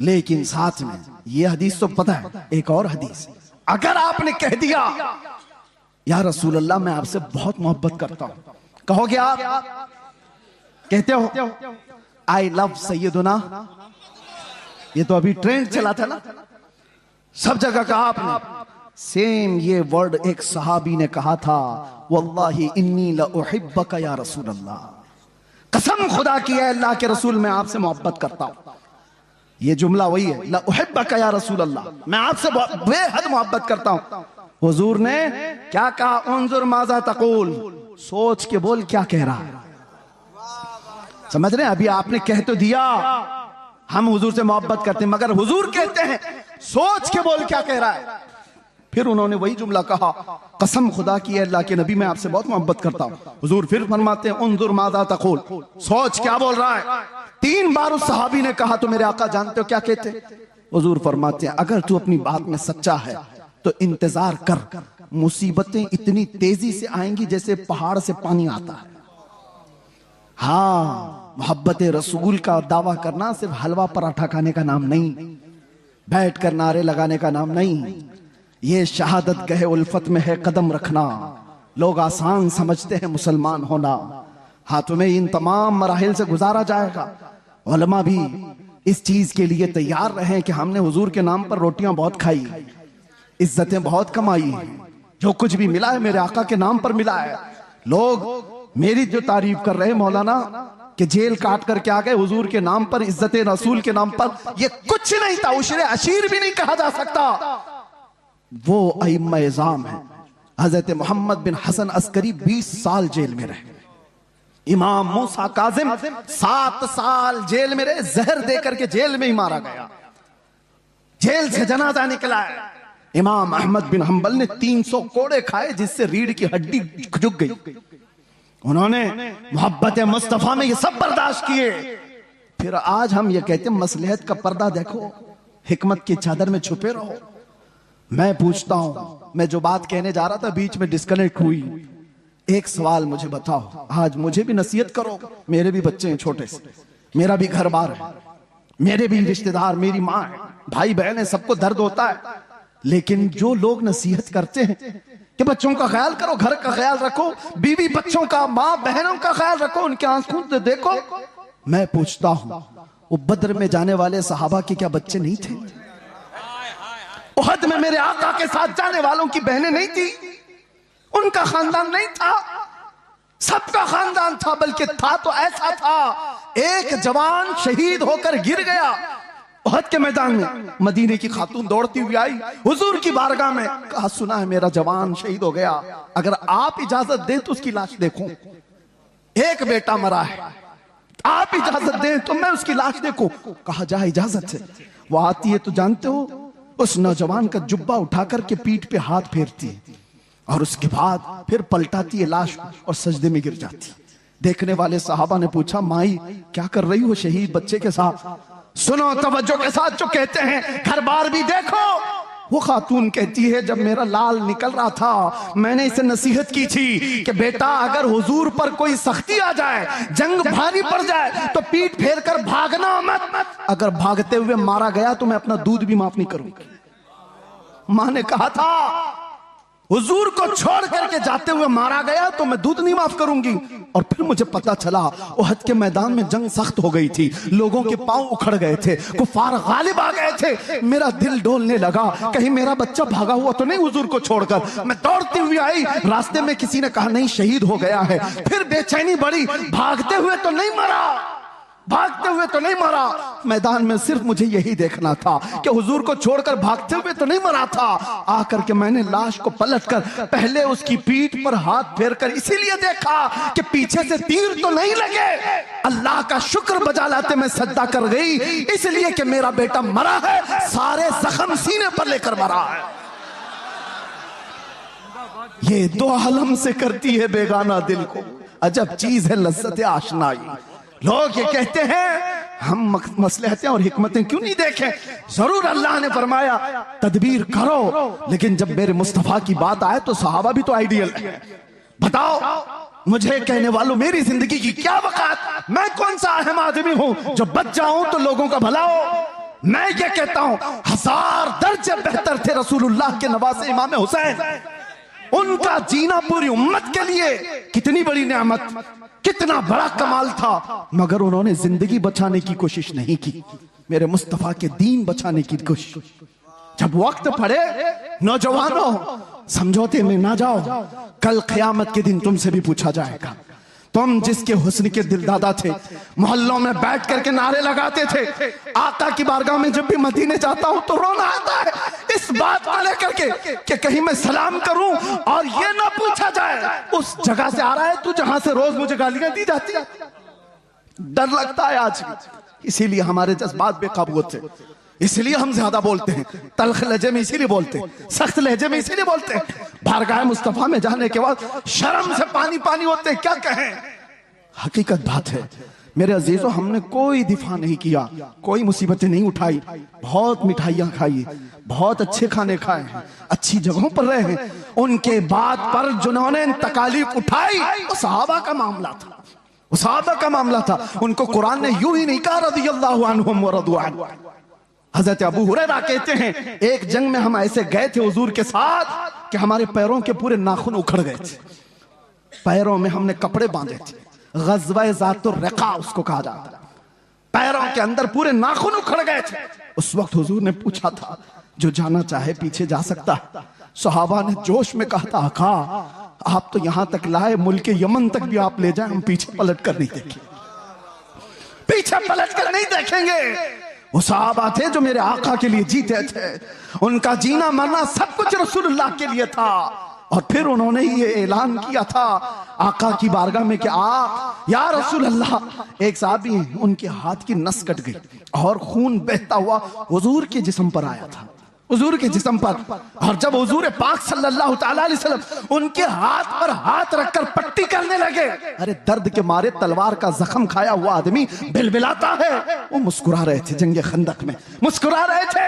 लेकिन साथ में ये हदीस तो पता है, एक और हदीस, अगर आपने कह दिया या रसूल अल्लाह मैं आपसे बहुत मोहब्बत करता हूं, कहोगे आप, कहते हो आई लव सैयदुना, ये तो अभी ट्रेंड चला था ना, सब जगह कहा आपने। सेम ये वर्ड एक सहाबी ने कहा था, वल्लाही इन्नी लउहिब्बका या रसूल अल्लाह, कसम खुदा की है अल्लाह के रसूल मैं आपसे मोहब्बत करता हूं। ये जुमला वही है, लउहिब्बका या रसूल अल्लाह, मैं आपसे बेहद मोहब्बत करता हूं। हुजूर ने क्या कहा, उन्जुर माजा तकूल, सोच के बोल क्या कह रहा है। समझ रहे हैं, अभी आपने कह तो दिया हम हुजूर से मोहब्बत करते हैं, मगर हुजूर कहते हैं सोच के बोल क्या कह रहा है। फिर उन्होंने वही जुमला कहा, कसम खुदा की है अल्लाह के नबी मैं आपसे बहुत मोहब्बत करता हूं। हुजूर फिर फरमाते हैं उन्जुर मादा तकूल, सोच क्या बोल रहा है। 3 बार उस सहाबी ने कहा तो मेरे आका जानते हो क्या कहते, हुजूर फरमाते हैं अगर तू अपनी बात में सच्चा है तो इंतजार कर, मुसीबतें इतनी तेजी से आएंगी जैसे पहाड़ से पानी आता है। हाँ, मोहब्बत रसूल का दावा करना सिर्फ हलवा पराठा खाने का नाम नहीं, बैठ कर नारे लगाने का नाम नहीं, ये शहादत गहे उल्फत में है कदम रखना। लोग आसान समझते हैं मुसलमान होना, हाँ तुम्हें इन तमाम मराहिल से गुजारा जाएगा। उलमा भी इस चीज के लिए तैयार रहे कि हमने हुजूर के नाम पर रोटियां बहुत खाई, इज्जतें बहुत कमाई, जो कुछ भी मिला है मेरे आका के नाम पर मिला है। लोग मेरी जो तारीफ कर रहे मौलाना कि जेल काट करके आ गए हुजूर के नाम पर, इज्जत रसूल के नाम पर, ये कुछ नहीं था, उशरे अशीर भी नहीं कहा जा सकता। वो अइम्मा इज़ाम है। हजरत मोहम्मद बिन हसन अस्करी 20 साल जेल में रहे, इमाम मूसा काजिम 7 साल जेल में रहे, जहर देकर के जेल में ही मारा गया, जेल से जनाजा निकला है। इमाम अहमद बिन हंबल ने 300 कोड़े खाए जिससे रीढ़ की हड्डी झुक गई। उन्होंने मोहब्बत मुस्तफा में ये सब बर्दाश्त किए। फिर आज हम ये कहते हैं मसलहत का पर्दा देखो, हिकमत की चादर में छुपे रहो। मैं पूछता हूं, मैं जो बात कहने जा रहा था बीच में डिस्कनेक्ट हुई, एक सवाल मुझे बताओ, आज मुझे भी नसीहत करो, मेरे भी बच्चे हैं छोटे से, मेरा भी घर बार है, मेरे भी रिश्तेदार, मेरी माँ है, भाई बहन है, सबको दर्द होता है। लेकिन जो लोग नसीहत करते हैं कि बच्चों का ख्याल करो, घर का ख्याल रखो, बीवी बच्चों का, माँ बहनों का ख्याल रखो, उनके आंसू देखो, मैं पूछता हूं वो बद्र में जाने वाले सहाबा के क्या बच्चे नहीं थे? उहद में मेरे आका के साथ जाने वालों की बहनें नहीं थी? उनका खानदान नहीं था? सबका खानदान था, बल्कि था तो ऐसा था, एक जवान शहीद होकर गिर गया उहद के मैदान में, मदीने की खातून दौड़ती हुई आई हुजूर की बारगाह में, कहा सुना है मेरा जवान शहीद हो गया, अगर आप इजाजत दें तो उसकी लाश देखूं, एक बेटा मरा है, आप इजाजत दें तो मैं उसकी लाश देखूं। कहा जा इजाजत से। वो आती है तो जानते हो उस नौजवान का जुब्बा उठा करके पीठ पे हाथ फेरती है और उसके बाद फिर पलटाती है लाश और सजदे में गिर जाती। देखने वाले साहबा ने पूछा, माई क्या कर रही हो शहीद बच्चे के साथ? सुनो तवज्जो के साथ जो कहते हैं, घर बार भी देखो। वो खातून कहती है, जब मेरा लाल निकल रहा था मैंने इसे नसीहत की थी कि बेटा अगर हुजूर पर कोई सख्ती आ जाए, जंग भारी पड़ जाए तो पीठ फेर कर भागना मत, अगर भागते हुए मारा गया तो मैं अपना दूध भी माफ नहीं करूंगी। मां ने कहा था हुजूर को छोड़ करके जाते हुए मारा गया तो मैं दूध नहीं माफ करूंगी। और फिर मुझे पता चला उहद के मैदान में जंग सख्त हो गई थी, लोगों के पांव उखड़ गए थे, कुफार गालिब आ गए थे। मेरा दिल डोलने लगा, कहीं मेरा बच्चा भागा हुआ तो नहीं हुजूर को छोड़कर। मैं दौड़ती हुई आई, रास्ते में किसी ने कहा नहीं शहीद हो गया है। फिर बेचैनी बढ़ी, भागते हुए तो नहीं मरा। भागते हुए तो नहीं मरा, मैदान में सिर्फ मुझे यही देखना था कि हुजूर को छोड़कर भागते हुए तो नहीं मरा था। आकर के मैंने लाश को पलटकर पहले उसकी पीठ पर हाथ फेरकर इसीलिए देखा कि पीछे से तीर तो नहीं लगे। अल्लाह का शुक्र बजा लाते मैं सजदा कर गई, इसलिए कि मेरा बेटा मरा है, सारे जख्म सीने पर लेकर मरा है। ये दो आलम से करती है बेगाना दिल को, अजब चीज है लज्जत आशनाई। लोग ये कहते हैं हम मसलहतें और हिकमतें क्यों नहीं देखें। जरूर अल्लाह ने फरमाया तदबीर करो, लेकिन जब मेरे मुस्तफा की बात आए तो सहाबा भी तो आइडियल है। बताओ मुझे कहने वालों, मेरी जिंदगी की क्या वकात, मैं कौन सा अहम आदमी हूं जो बच जाऊं तो लोगों का भला हो। मैं ये कहता हूं 1000 दर्जे बेहतर थे रसूलुल्लाह के नवासे इमाम हुसैन। उनका जीना पूरी उम्मत के लिए कितनी बड़ी नेमत, कितना बड़ा कमाल था, मगर उन्होंने जिंदगी बचाने की कोशिश नहीं की, मेरे मुस्तफा के दीन बचाने की कोशिश। जब वक्त पड़े नौजवानों समझौते में ना जाओ, कल क़यामत के दिन तुमसे भी पूछा जाएगा। तुम जिसके हुस्न के दिलदादा थे, मोहल्लों में बैठ करके नारे लगाते थे, आका की बारगाह में जब भी मदीने जाता हूं तो रोना आता है इस बात को लेकर के कि कहीं मैं सलाम करूं और ये ना पूछा जाए उस जगह से आ रहा है तू जहां से रोज मुझे गालियां दी जाती है। डर लगता है आज, इसीलिए हमारे जज्बात बेकाबू होते हैं, इसलिए हम ज्यादा बोलते हैं, तल्ख लहजे में इसीलिए बोलते हैं, सख्त लहजे में इसीलिए बोलते हैं। बारगाह मुस्तफा में जाने के बाद शर्म से पानी पानी होते हैं, क्या कहें। हकीकत बात है मेरे अजीजों, हमने कोई दिफा नहीं किया, कोई मुसीबतें नहीं उठाई, बहुत मिठाइयां खाई, बहुत अच्छे खाने खाए हैं, अच्छी जगहों पर रहे हैं। उनके बाद पर जिन्होंने तकालीफ उठाई वो सहाबा का मामला था, वो सहाबा का मामला था। उनको कुरान ने यूं ही नहीं कहा रज़ियल्लाहु अन्हुम व रज़ू अन्हु। हजरत अबू हुरैरा कहते हैं एक जंग में हम ऐसे गए थे हुजूर के साथ कि हमारे पैरों के पूरे नाखून उखड़ गए थे, पैरों में हमने कपड़े बांधे थे, ग़ज़वा ज़ातुर रिक़ा उसको कहा जाता है, पैरों के अंदर पूरे नाखून उखड़ गए थे। उस वक्त हुजूर ने पूछा था जो जाना चाहे पीछे जा सकता है। सहाबा ने जोश में कहा था आका आप तो यहां तक लाए, मुल्क यमन तक भी आप ले जाए, हम पीछे पलट कर नहीं देखेंगे, पीछे पलट कर नहीं देखेंगे। वो सहाबा थे जो मेरे आका के लिए जीते थे, उनका जीना मरना सब कुछ रसूलुल्लाह के लिए था। और फिर उन्होंने ये ऐलान किया था आका की बारगाह में कि या रसूल अल्लाह। एक साहबी उनके हाथ की नस कट गई और खून बहता हुआ हुजूर के जिस्म पर आया था, हुजूर के जिस्म पर। और जब हुजूर पाक सल्लल्लाहु अलैहि वसल्लम उनके हाथ पर हाथ रखकर पट्टी करने लगे, अरे दर्द के मारे तलवार का जख्म खाया हुआ आदमी बिलबिलाता है, वो मुस्कुरा रहे थे, जंगे खंदक में मुस्कुरा रहे थे।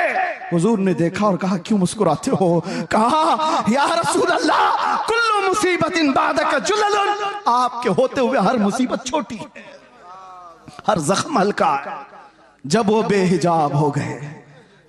हुजूर ने देखा और कहा क्यों मुस्कुराते हो। कहा या रसूल अल्लाह कुल्लु मुसीबतिन बादक जुललुन, आपके होते हुए हर मुसीबत छोटी है, हर जख्म हल्का है। जब वो बेहिजाब हो गए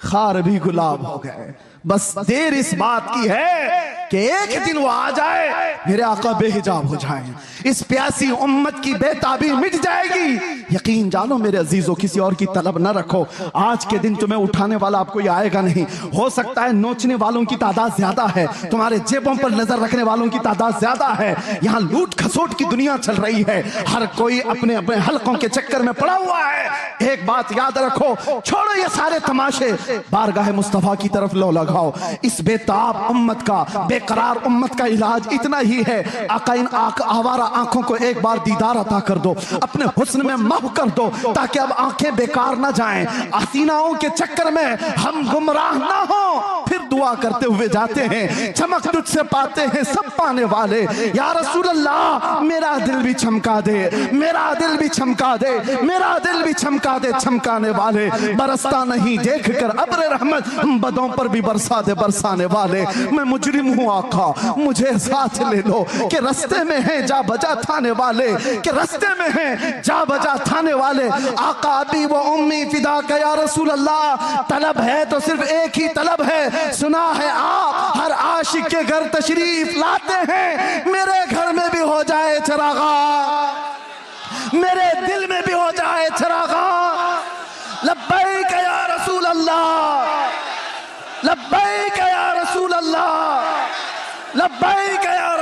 खार भी गुलाब हो गए, बस देर इस बात की है कि एक दिन वो आ जाए, मेरे आका बेहिजाब हो जाएं, इस प्यासी उम्मत की बेताबी मिट जाएगी। यकीन जानो मेरे अजीजों, किसी और की तलब न रखो। आज के दिन तुम्हें उठाने वाला आपको ये आएगा नहीं, हो सकता है नोचने वालों की तादाद ज्यादा है, तुम्हारे जेबों पर नजर रखने वालों की तादाद ज्यादा है। यहाँ लूट खसोट की दुनिया चल रही है, हर कोई अपने अपने हलकों के चक्कर में पड़ा हुआ है। एक बात याद रखो, छोड़ो ये सारे तमाशे, बारगाह मुस्तफा की तरफ लो लगाओ। इस बेताब उम्मत का, बेकरार उम्मत का इलाज इतना ही है, आका इन आवारा आंखों को एक बार दीदार अता कर दो, अपने हुस्न में महव कर दो, ताकि अब आंखें बेकार ना जाएं, हसीनाओं के चक्कर में हम गुमराह ना हो। फिर दुआ करते हुए जाते हैं, चमक तुझसे पाते हैं सब पाने वाले। या रसूल अल्लाह मेरा दिल भी चमका दे, मेरा दिल भी चमका दे, मेरा दिल भी चमका दे, चमकाने वाले। बरसता नहीं देख कर अब्र रहमत, बदों पर भी बरसा दे बरसाने वाले। मैं मुजरिम हूँ आका, मुझे साथ ले लो कि रस्ते में है जा बजा थाने वाले, कि रस्ते में है जा बजा थाने वाले। आका अभी वो उम्मी फिदा का या रसूल अल्लाह, तलब है तो सिर्फ एक ही तलब है, सुना है आप हर आशिक के घर तशरीफ लाते हैं, मेरे घर में भी हो जाए चरागा, मेरे दिल में भी हो जाए चरागा। लब्बैक या रसूल अल्लाह, लब्बैक या रसूल अल्लाह, लब्बैक या